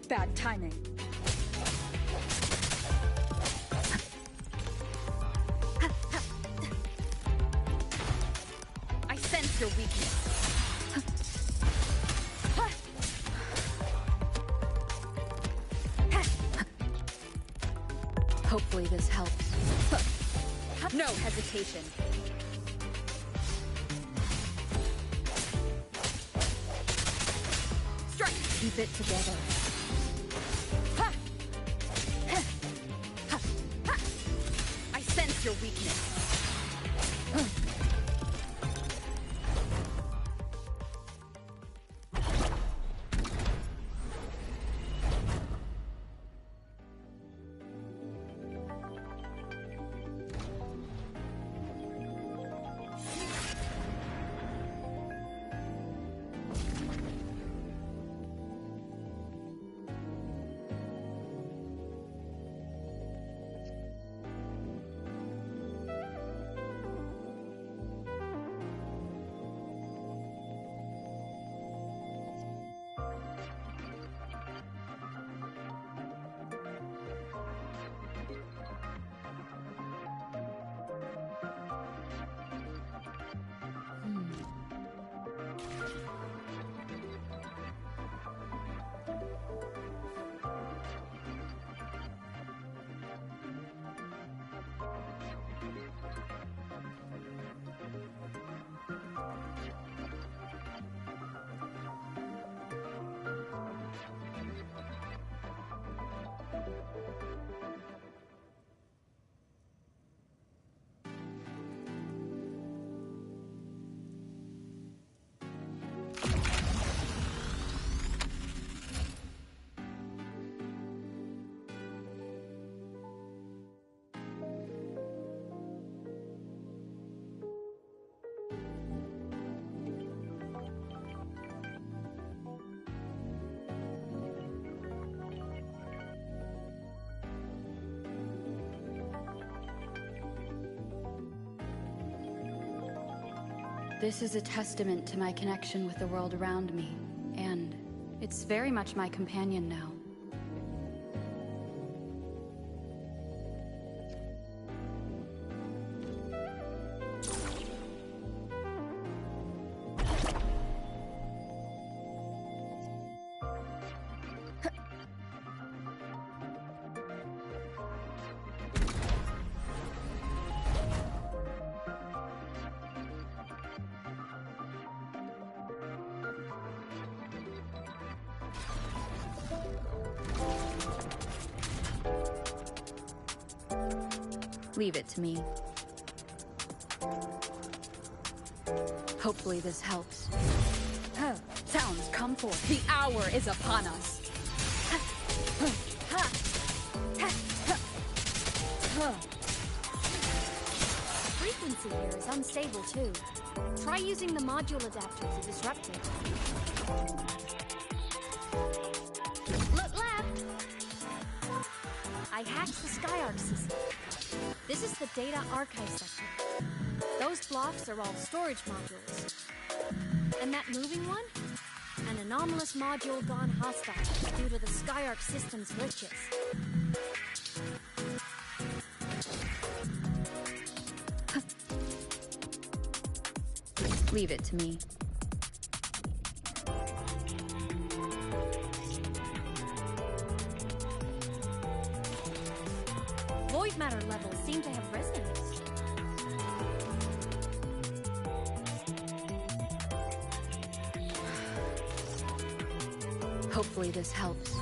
[SPEAKER 2] Bad timing. I sense your weakness. Hopefully this helps. No hesitation. Strike! Keep it together. I sense your weakness. This is a testament to my connection with the world around me, and it's very much my companion now. Leave it to me. Hopefully this helps. Sounds come forth. The hour is upon us.
[SPEAKER 1] Frequency here is unstable too. Try using the module adapter to disrupt it. Look left! I hacked the SkyArc system. This is the data archive section. Those blocks are all storage modules. And that moving one? An anomalous module gone hostile due to the SkyArc system's glitches.
[SPEAKER 2] Leave it to me.
[SPEAKER 1] Void matter levels seem to have risen.
[SPEAKER 2] Hopefully this helps.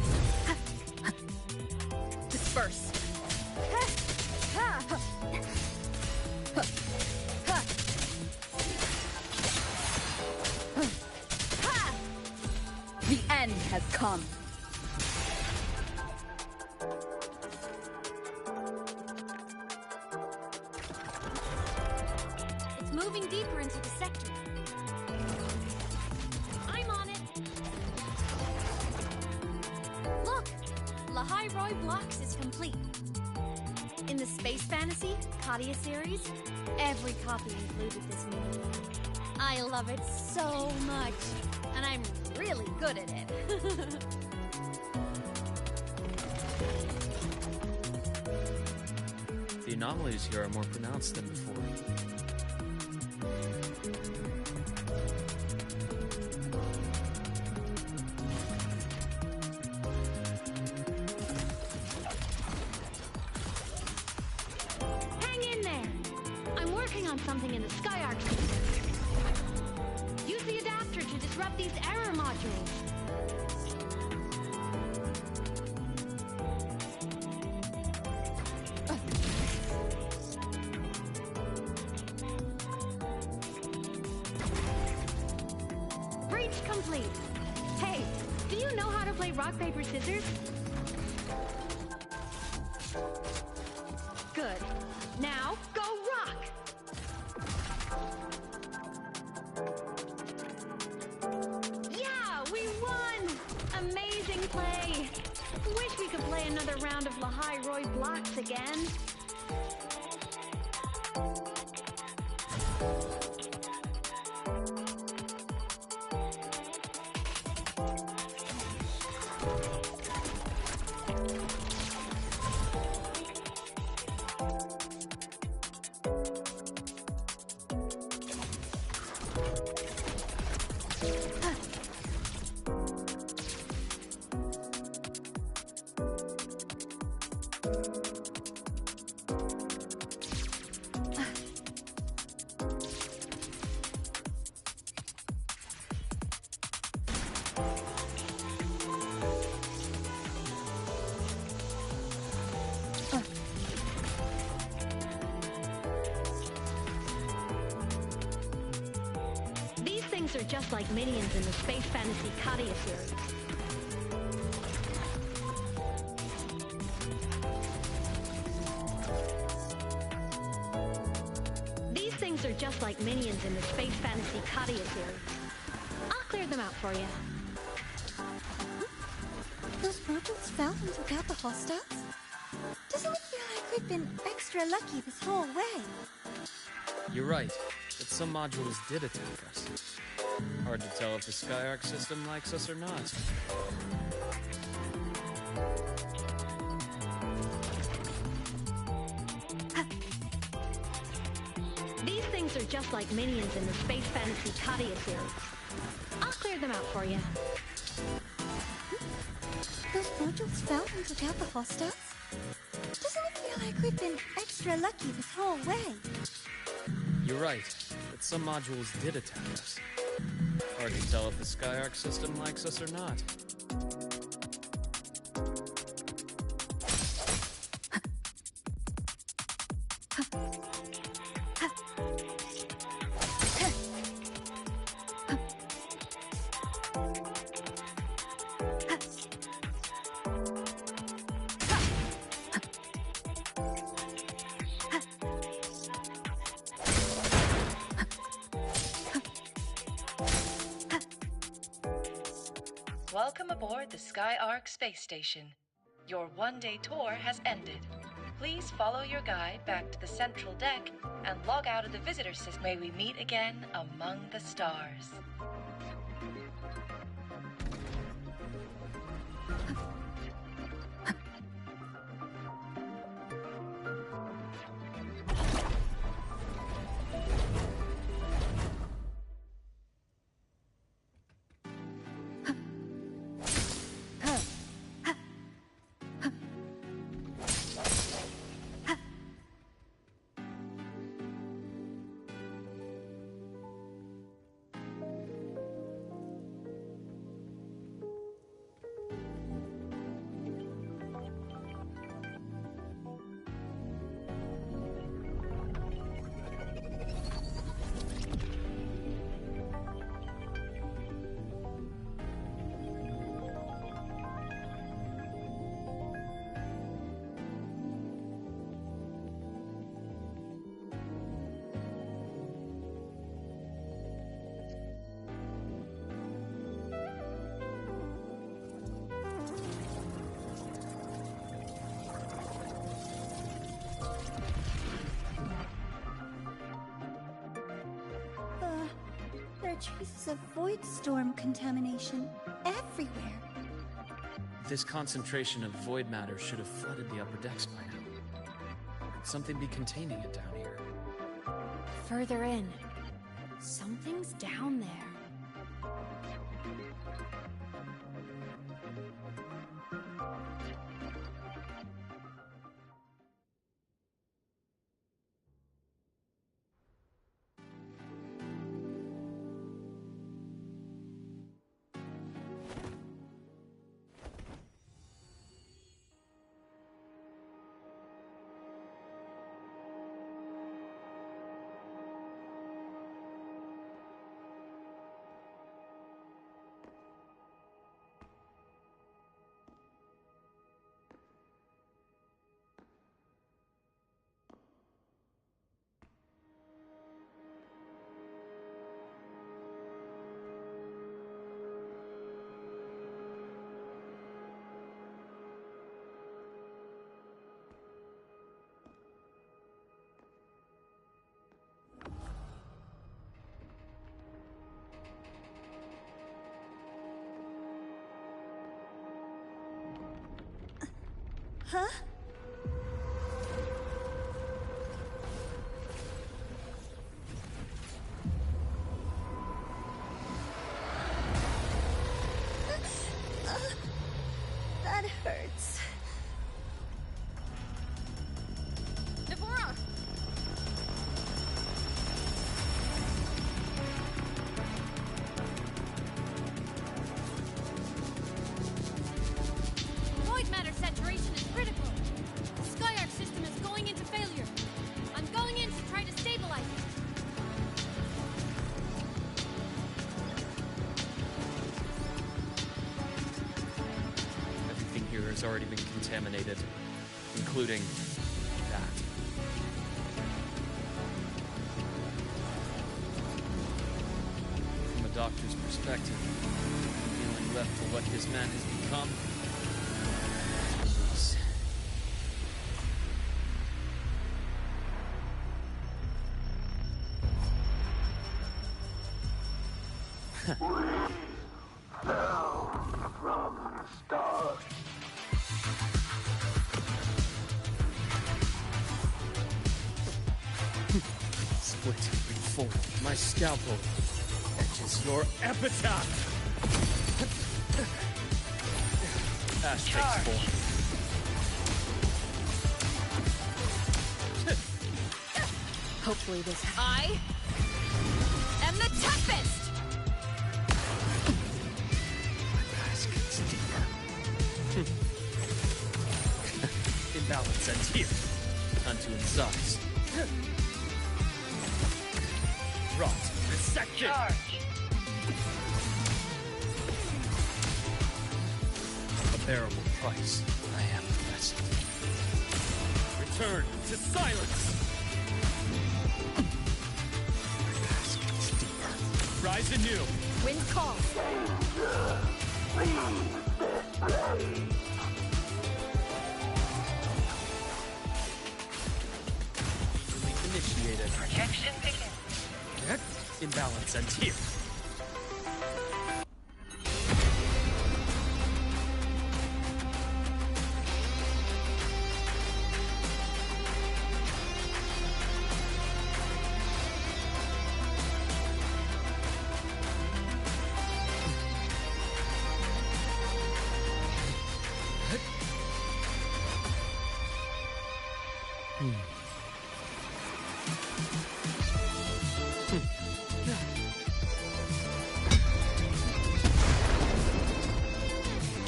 [SPEAKER 2] Disperse. The end has come.
[SPEAKER 1] It's moving deeper into the sector. I'm on it. Look! Lahai Roy Blocks is complete. In the Space Fantasy Katia series, every copy included this mini. I love it so much, and I'm really good at it.
[SPEAKER 14] The anomalies here are more pronounced than before.
[SPEAKER 19] Hang in there! I'm working on something in the SkyArc system. Use the adapter to disrupt these error modules. Breach complete. Hey, do you know how to play rock, paper, scissors? Good. Now, go rock! Yeah, we won! Amazing play! Wish we could play another round of Lahai Roy Blocks again. These things are just like minions in the Space Fantasy Katia series. These things are just like minions in the Space Fantasy Katia series. I'll clear them out for you.
[SPEAKER 4] Those modules fell and took out the hostiles? Doesn't it feel like we've been extra lucky this whole way?
[SPEAKER 14] You're right, but some modules did attack us. Hard to tell if the SkyArc system likes us or not.
[SPEAKER 19] These things are just like minions in the Space Fantasy Katia series. I'll clear them out for you.
[SPEAKER 4] Those modules fell and took out the hostiles? Doesn't it feel like we've been extra lucky this whole way?
[SPEAKER 14] You're right, but some modules did attack us. Hard to tell if the SkyArc system likes us or not.
[SPEAKER 17] Welcome aboard the SkyArk space station. Your one-day tour has ended. Please follow your guide back to the central deck and log out of the visitor system. May we meet again among the stars.
[SPEAKER 4] There are traces of void storm contamination everywhere.
[SPEAKER 14] This concentration of void matter should have flooded the upper decks by now. Could something be containing it down here?
[SPEAKER 1] Further in. Something's down there.
[SPEAKER 4] Huh? That hurts.
[SPEAKER 1] Navora! Void matter saturation is critical. The SkyArk system is going into failure. I'm going in to try to stabilize it.
[SPEAKER 14] Everything here has already been contaminated, including that. From a doctor's perspective, the only left for what this man has become is
[SPEAKER 20] From the stars.
[SPEAKER 14] split in four. My scalpel etches your epitaph. Ash takes form.
[SPEAKER 2] Hopefully this...
[SPEAKER 1] I am the Tempest!
[SPEAKER 14] My past gets deeper. Imbalance ends here. Unto in size. Rot. Resection.
[SPEAKER 17] Charge.
[SPEAKER 14] A bearable price. I am the best. Return to silence. My past gets deeper. Rise anew.
[SPEAKER 1] Wind call.
[SPEAKER 14] Relief initiated.
[SPEAKER 17] Projection begins.
[SPEAKER 14] Imbalance ends here.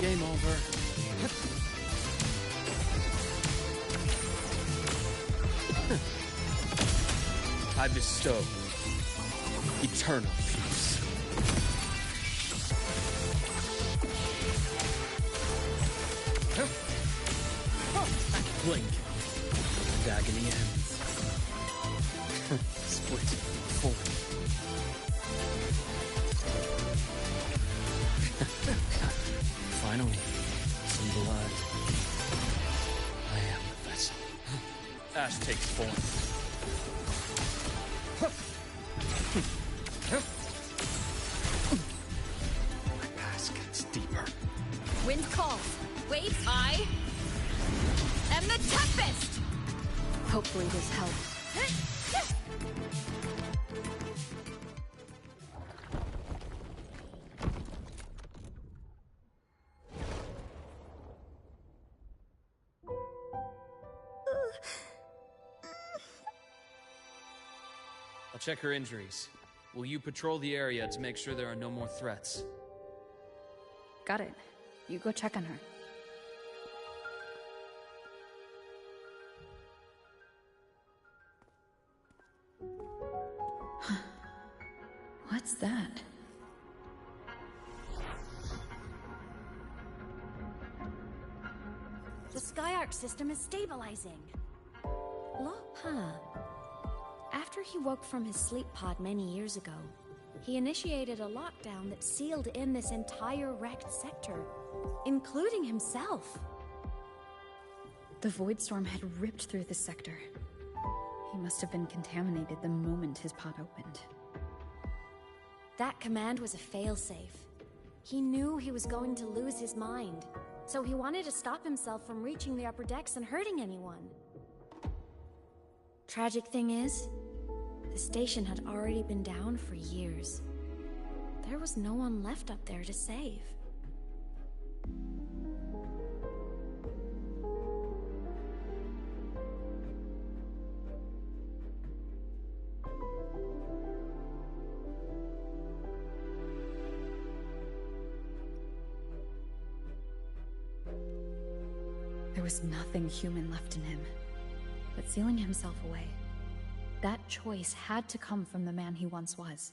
[SPEAKER 14] Game over. I bestow eternal peace. Blink, and agony ends. Split, form. Finally, some blood. I am the vessel. Ash takes form. My past gets deeper.
[SPEAKER 1] Wind calls. Wait, I am the Tempest!
[SPEAKER 2] Hopefully this helps.
[SPEAKER 14] I'll check her injuries. Will you patrol the area to make sure there are no more threats?
[SPEAKER 2] Got it. You go check on her. What's that?
[SPEAKER 1] The Skyark system is stabilizing. Look, huh? After he woke from his sleep pod many years ago, he initiated a lockdown that sealed in this entire wrecked sector, including himself.
[SPEAKER 2] The void storm had ripped through the sector. He must have been contaminated the moment his pod opened.
[SPEAKER 1] That command was a failsafe. He knew he was going to lose his mind, so he wanted to stop himself from reaching the upper decks and hurting anyone. Tragic thing is, the station had already been down for years. There was no one left up there to save.
[SPEAKER 2] There was nothing human left in him, but sealing himself away. That choice had to come from the man he once was.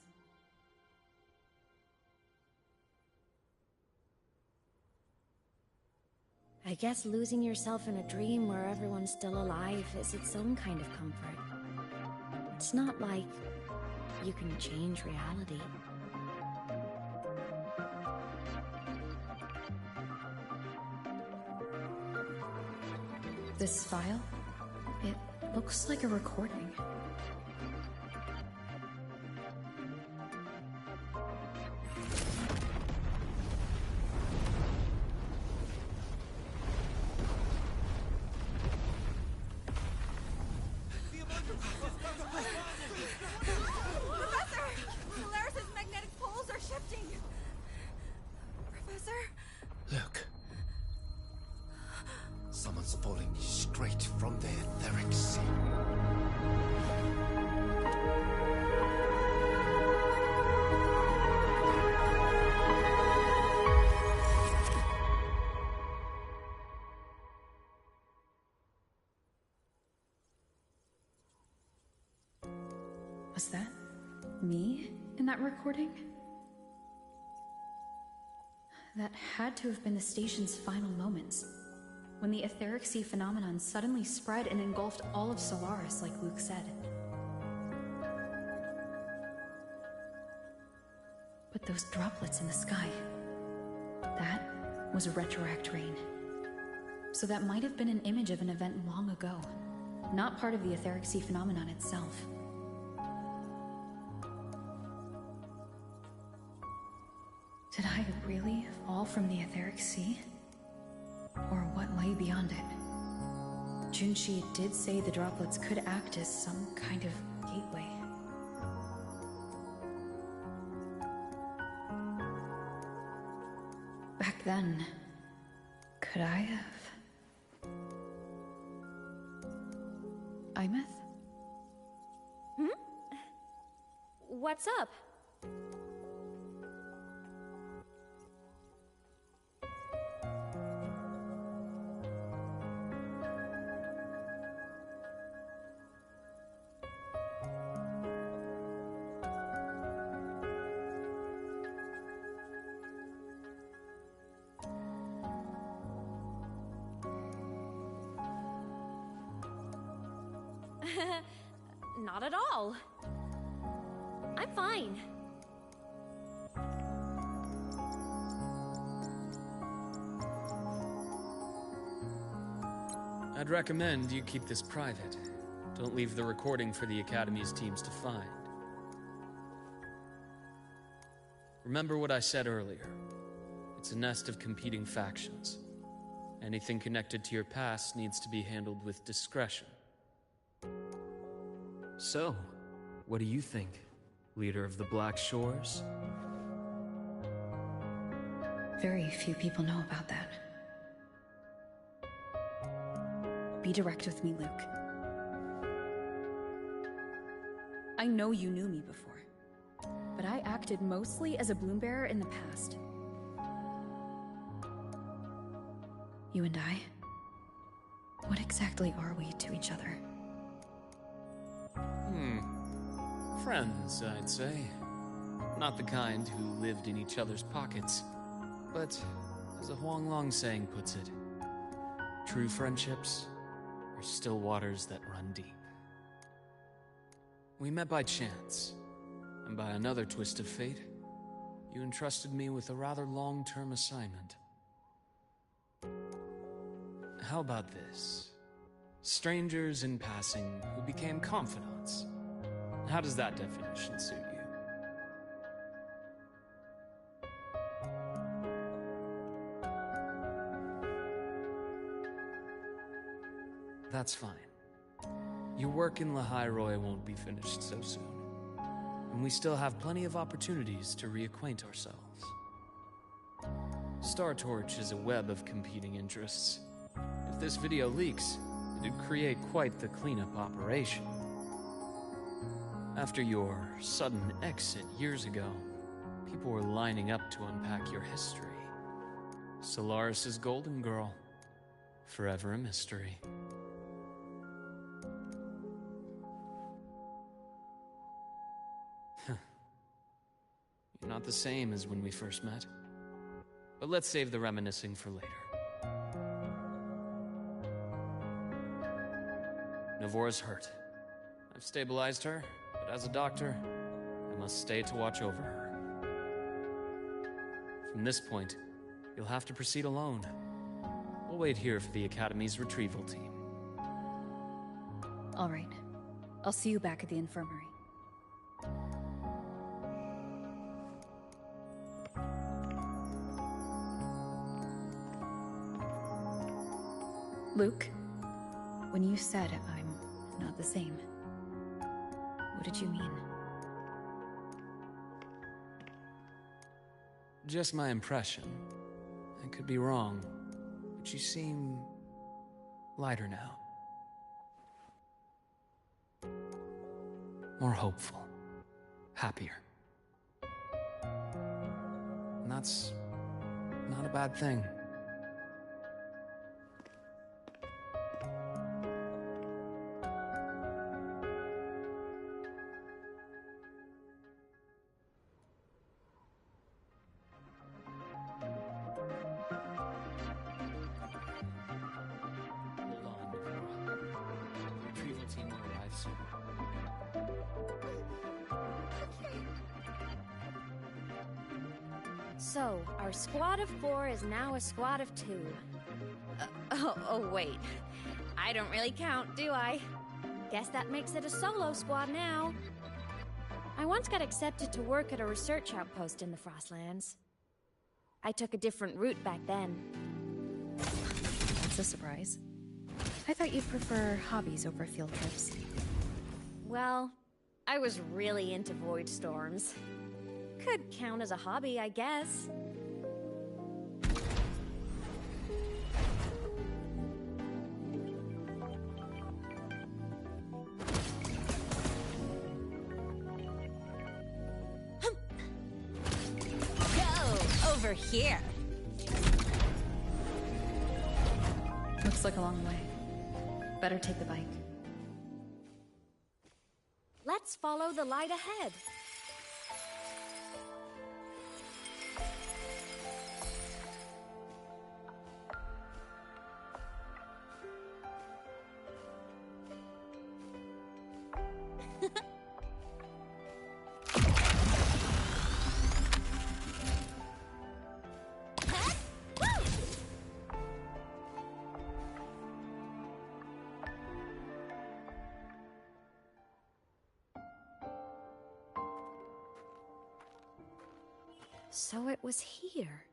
[SPEAKER 1] I guess losing yourself in a dream where everyone's still alive is its own kind of comfort. It's not like you can change reality.
[SPEAKER 2] This file? It looks like a recording.
[SPEAKER 21] Professor! Polaris's magnetic poles are shifting! Professor?
[SPEAKER 20] Look. Someone's falling straight from the etheric sea.
[SPEAKER 5] Was that me in that recording? That had to have been the station's final moments, when the etheric sea phenomenon suddenly spread and engulfed all of Solaris, like Luke said. But those droplets in the sky, that was retroact rain. So that might have been an image of an event long ago, not part of the etheric sea phenomenon itself. Did I really fall from the etheric sea? Or what lay beyond it? Junshi did say the droplets could act as some kind of gateway. Back then, could I have? Imeth?
[SPEAKER 1] What's up? Not at all. I'm fine.
[SPEAKER 14] I'd recommend you keep this private. Don't leave the recording for the Academy's teams to find. Remember what I said earlier. It's a nest of competing factions. Anything connected to your past needs to be handled with discretion. So, what do you think, leader of the Black Shores?
[SPEAKER 5] Very few people know about that. Be direct with me, Luke. I know you knew me before, but I acted mostly as a bloom bearer in the past. You and I, what exactly are we to each other?
[SPEAKER 14] Friends, I'd say. Not the kind who lived in each other's pockets, but as a Huanglong saying puts it, true friendships are still waters that run deep. We met by chance, and by another twist of fate, you entrusted me with a rather long-term assignment. How about this? Strangers in passing who became confidants. How does that definition suit you? That's fine. Your work in Lahai won't be finished so soon. And we still have plenty of opportunities to reacquaint ourselves. Star Torch is a web of competing interests. If this video leaks, it'd create quite the cleanup operation. After your sudden exit years ago, people were lining up to unpack your history. Solaris's golden girl, forever a mystery. You're not the same as when we first met. But let's save the reminiscing for later. Navora's hurt. I've stabilized her, but as a doctor, I must stay to watch over her. From this point, you'll have to proceed alone. We'll wait here for the Academy's retrieval team.
[SPEAKER 5] All right. I'll see you back at the infirmary. Luke, when you said I'm not the same, what did you mean?
[SPEAKER 14] Just my impression. I could be wrong, but you seem lighter now. More hopeful. Happier. And that's not a bad thing.
[SPEAKER 11] Voyages.
[SPEAKER 1] So, our squad of 4 is now a squad of 2. Oh, wait. I don't really count, do I? Guess that makes it a solo squad now. I once got accepted to work at a research outpost in the Frostlands. I took a different route back then.
[SPEAKER 2] That's a surprise. I thought you'd prefer hobbies over field trips.
[SPEAKER 1] Well, I was really into void storms. Could count as a hobby, I guess.
[SPEAKER 8] Go over here.
[SPEAKER 2] Looks like a long way. Better take the bike.
[SPEAKER 1] Let's follow the light ahead. So it was here.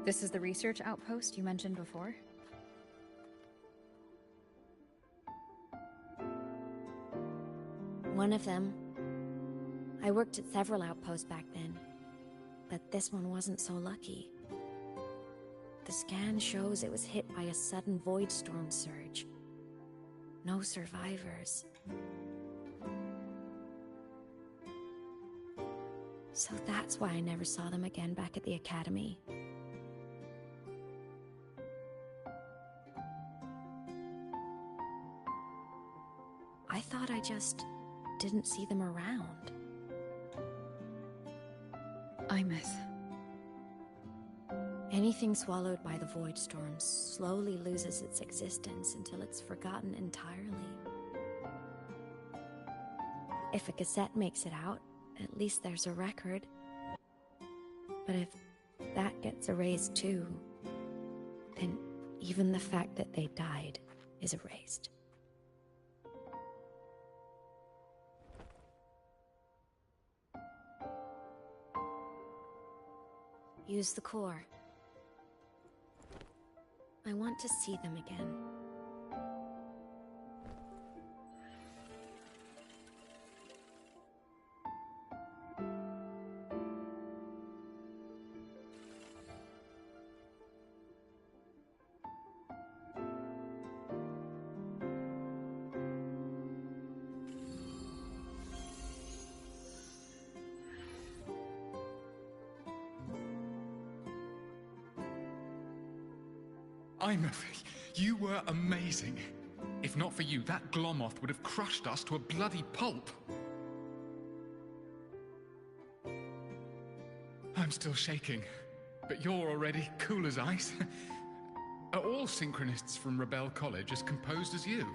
[SPEAKER 2] This is the research outpost you mentioned before?
[SPEAKER 1] One of them. I worked at several outposts back then, but this one wasn't so lucky. The scan shows it was hit by a sudden void storm surge. No survivors. So that's why I never saw them again back at the academy. I thought I just didn't see them around.
[SPEAKER 2] Imeth.
[SPEAKER 1] Anything swallowed by the void storm slowly loses its existence until it's forgotten entirely. If a cassette makes it out, at least there's a record. But if that gets erased too, then even the fact that they died is erased. Use the core. I want to see them again.
[SPEAKER 3] Imeth, you were amazing. If not for you, that Glomoth would have crushed us to a bloody pulp. I'm still shaking, but you're already cool as ice. Are all synchronists from Rebel College as composed as you?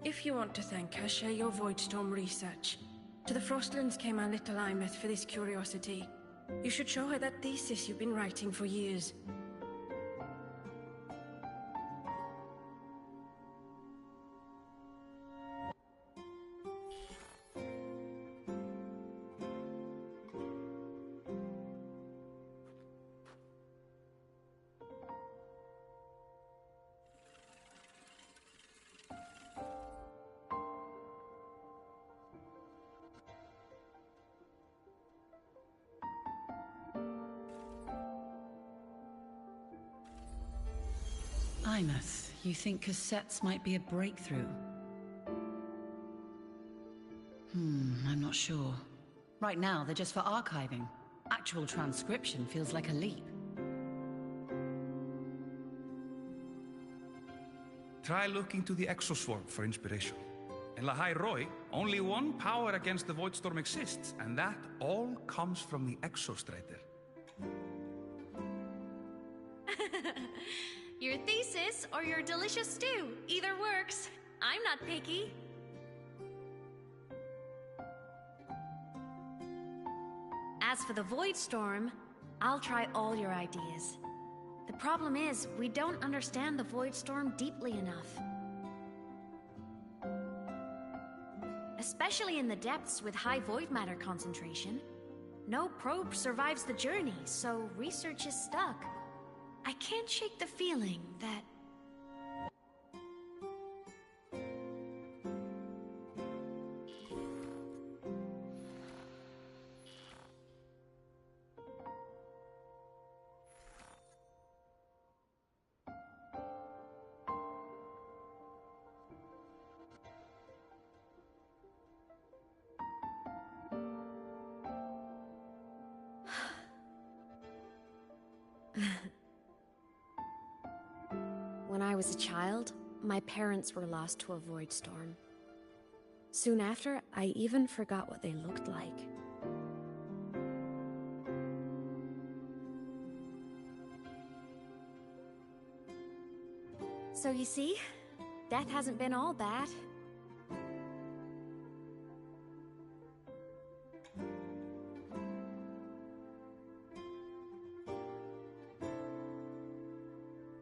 [SPEAKER 22] If you want to thank her, share your Voidstorm research. To the Frostlands came our little Imeth for this curiosity. You should show her that thesis you've been writing for years.
[SPEAKER 23] Imeth, you think cassettes might be a breakthrough? I'm not sure. Right now, they're just for archiving. Actual transcription feels like a leap.
[SPEAKER 24] Try looking to the exoswarm for inspiration. And Lahai Roy
[SPEAKER 6] Only one power against the Void Storm exists, and that all comes from the Exostrator.
[SPEAKER 1] Your thesis or your delicious stew. Either works. I'm not picky. As for the Void Storm, I'll try all your ideas. The problem is, we don't understand the Void Storm deeply enough. Especially in the depths with high void matter concentration. No probe survives the journey, so research is stuck. I can't shake the feeling that... When I was a child, my parents were lost to a void storm. Soon after, I even forgot what they looked like. So you see, death hasn't been all bad.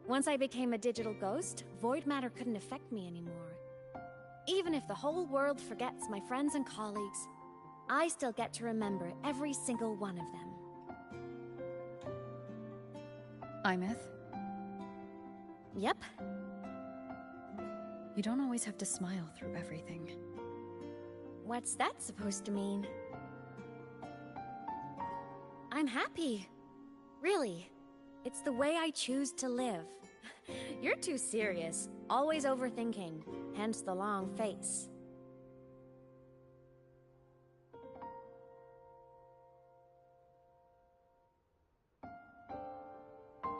[SPEAKER 1] Once I became a digital ghost, void matter couldn't affect me anymore. Even if the whole world forgets my friends and colleagues, I still get to remember every single one of them.
[SPEAKER 2] Imeth?
[SPEAKER 1] Yep.
[SPEAKER 2] You don't always have to smile through everything.
[SPEAKER 1] What's that supposed to mean? I'm happy. Really. It's the way I choose to live. You're too serious, always overthinking, hence the long face.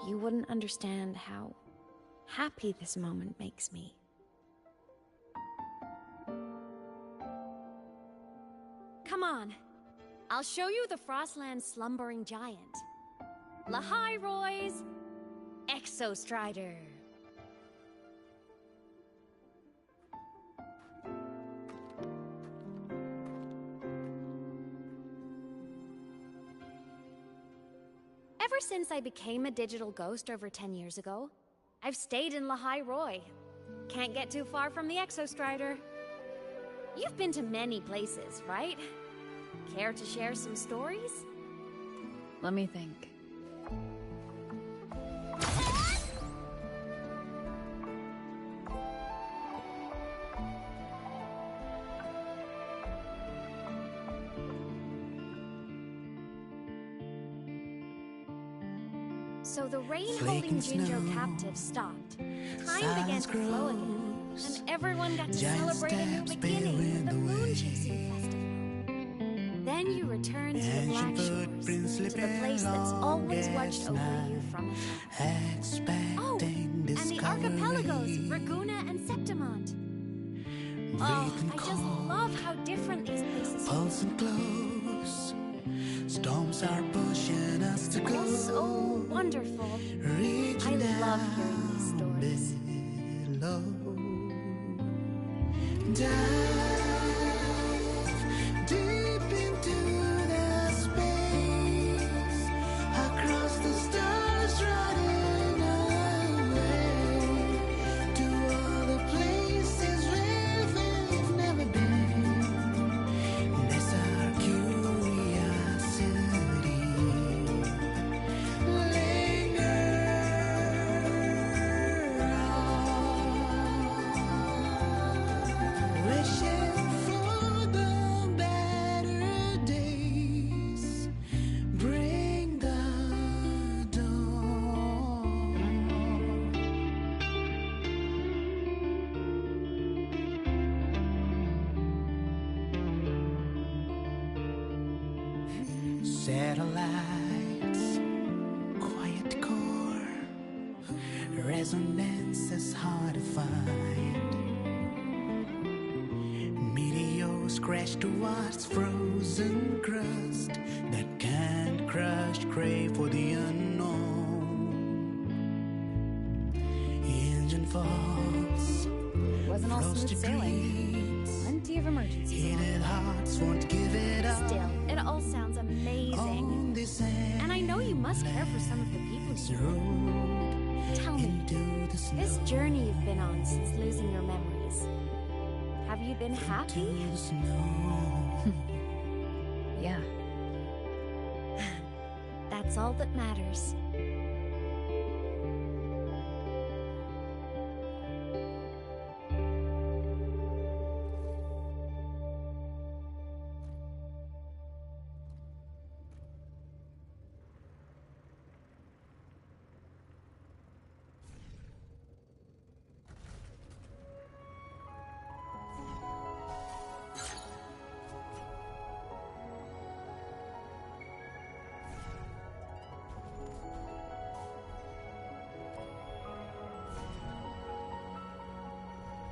[SPEAKER 1] You wouldn't understand how happy this moment makes me. Come on, I'll show you the Frostland's slumbering giant. Lahai Roy's Exostrider. Ever since I became a digital ghost over 10 years ago, I've stayed in Lahai Roy. Can't get too far from the Exostrider. You've been to many places, right? Care to share some stories?
[SPEAKER 2] Let me think.
[SPEAKER 1] So the rain-holding Jinjo captive stopped. Time began to flow again, and everyone got to celebrate a new beginning with the Moon-Chasing Festival. Then you returned to the Black Shores, to the place that's always watched over you from afar. Oh, and the archipelagos, Raguna and Septimont. Oh, I just love how different these places are.
[SPEAKER 7] Pulsing close, storms are pushing us to go.
[SPEAKER 1] So wonderful. I love hearing these stories.
[SPEAKER 7] Below. Dive deep into the space, across the stars, running away to all the places where we've never been. There's our curiosity. Wishing for the better days. Bring the dawn. Satellites, quiet core, resonance is hard to find. Meteors crash towards frozen crust that can't crush, crave for the unknown. Engine falls,
[SPEAKER 2] Wasn't all smooth sailing. Plenty of emergencies.
[SPEAKER 7] Heated hearts won't give it up.
[SPEAKER 1] Still, it all sounds amazing. And I know you must care for some of the people here. Tell me, this journey you've been on since losing your memories, have you been happy?
[SPEAKER 2] Yeah.
[SPEAKER 1] That's all that matters.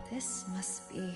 [SPEAKER 5] This must be...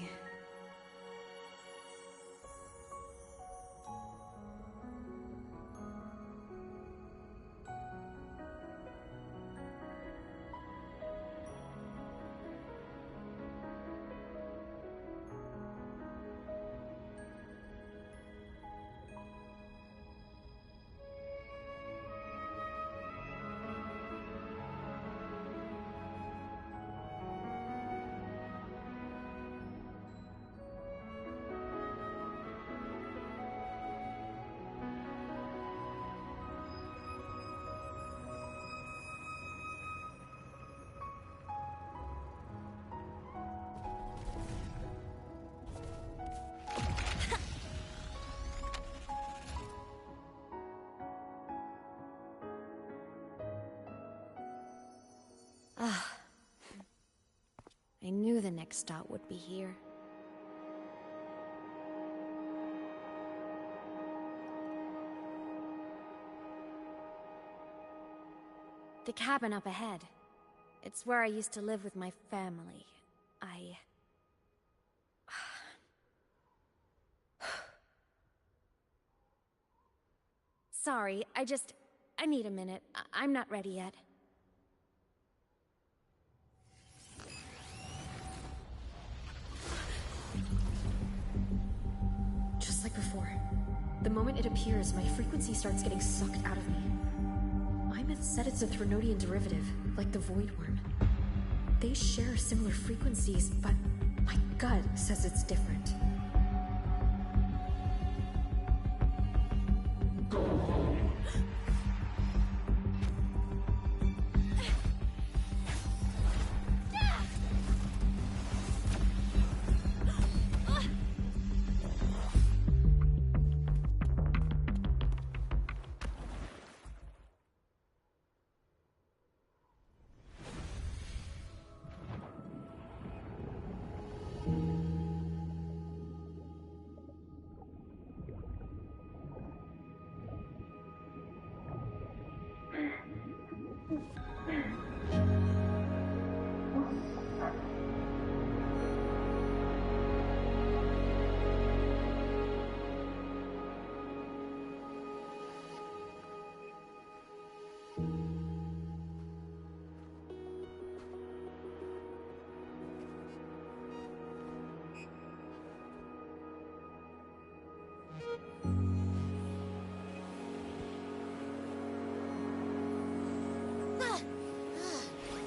[SPEAKER 1] I knew the next stop would be here. The cabin up ahead. It's where I used to live with my family. Sorry, I need a minute. I'm not ready yet.
[SPEAKER 5] Just like before. The moment it appears, my frequency starts getting sucked out of me. Imeth said it's a Threnodian derivative, like the Void Worm. They share similar frequencies, but my gut says it's different.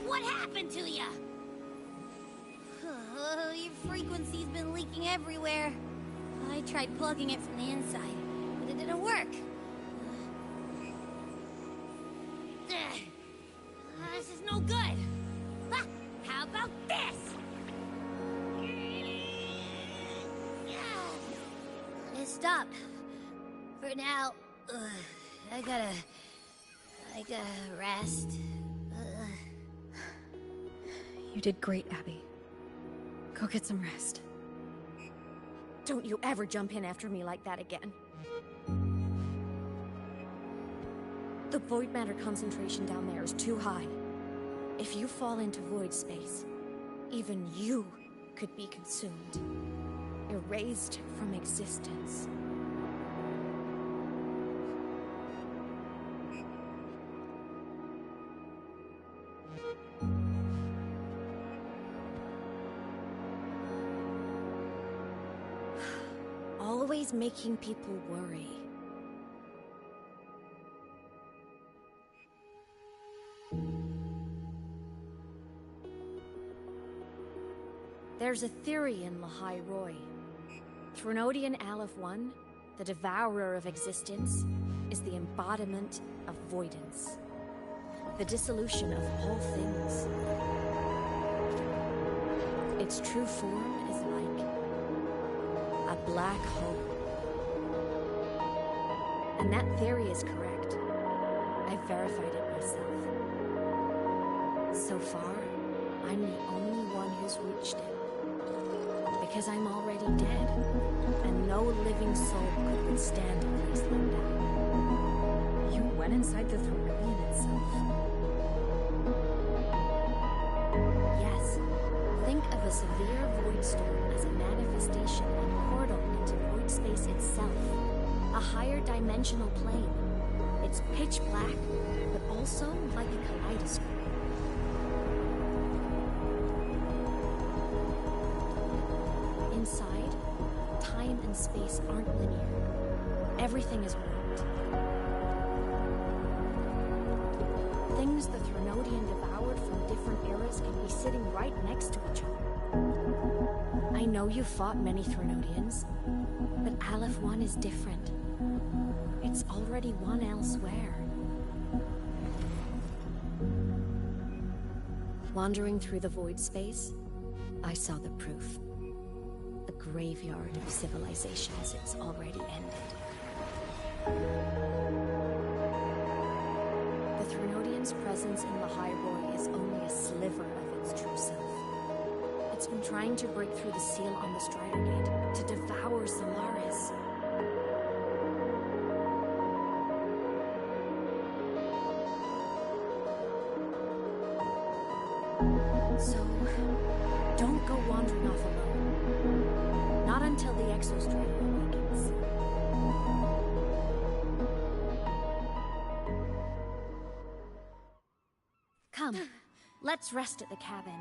[SPEAKER 21] What happened to you? Your frequency's been leaking everywhere. I tried plugging it from the inside, but it didn't work. This is no good. How about this? It stopped. For now, I gotta rest.
[SPEAKER 5] You did great, Abby. Go get some rest.
[SPEAKER 1] Don't you ever jump in after me like that again. The void matter concentration down there is too high. If you fall into void space, even you could be consumed. erased from existence. Always making people worry. There's a theory in Lahai Roy. Threnodian Aleph 1, the devourer of existence, is the embodiment of voidance. The dissolution of all things. Its true form is like a black hole. And that theory is correct. I've verified it myself. So far, I'm the only one who's reached it. Because I'm already dead, and no living soul could withstand a place like that.
[SPEAKER 2] You went inside the Threnodian itself?
[SPEAKER 1] Yes. Think of a severe void storm as a manifestation and portal into void space itself. A higher dimensional plane. It's pitch black, but also like a kaleidoscope. Inside, time and space aren't linear. Everything is warped. Things the Threnodian devoured from different eras can be sitting right next to each other. I know you fought many Threnodians, but Aleph 1 is different. It's already one elsewhere. Wandering through the void space, I saw the proof. The graveyard of civilizations it's already ended. The Threnodian's presence in Lahai Roy is only a sliver of its true self. It's been trying to break through the seal on the Strider Gate to devour Solaris. So, don't go wandering off alone. Not until the Exostrider awakens. Come, let's rest at the cabin.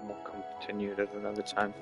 [SPEAKER 18] We'll continue it at another time.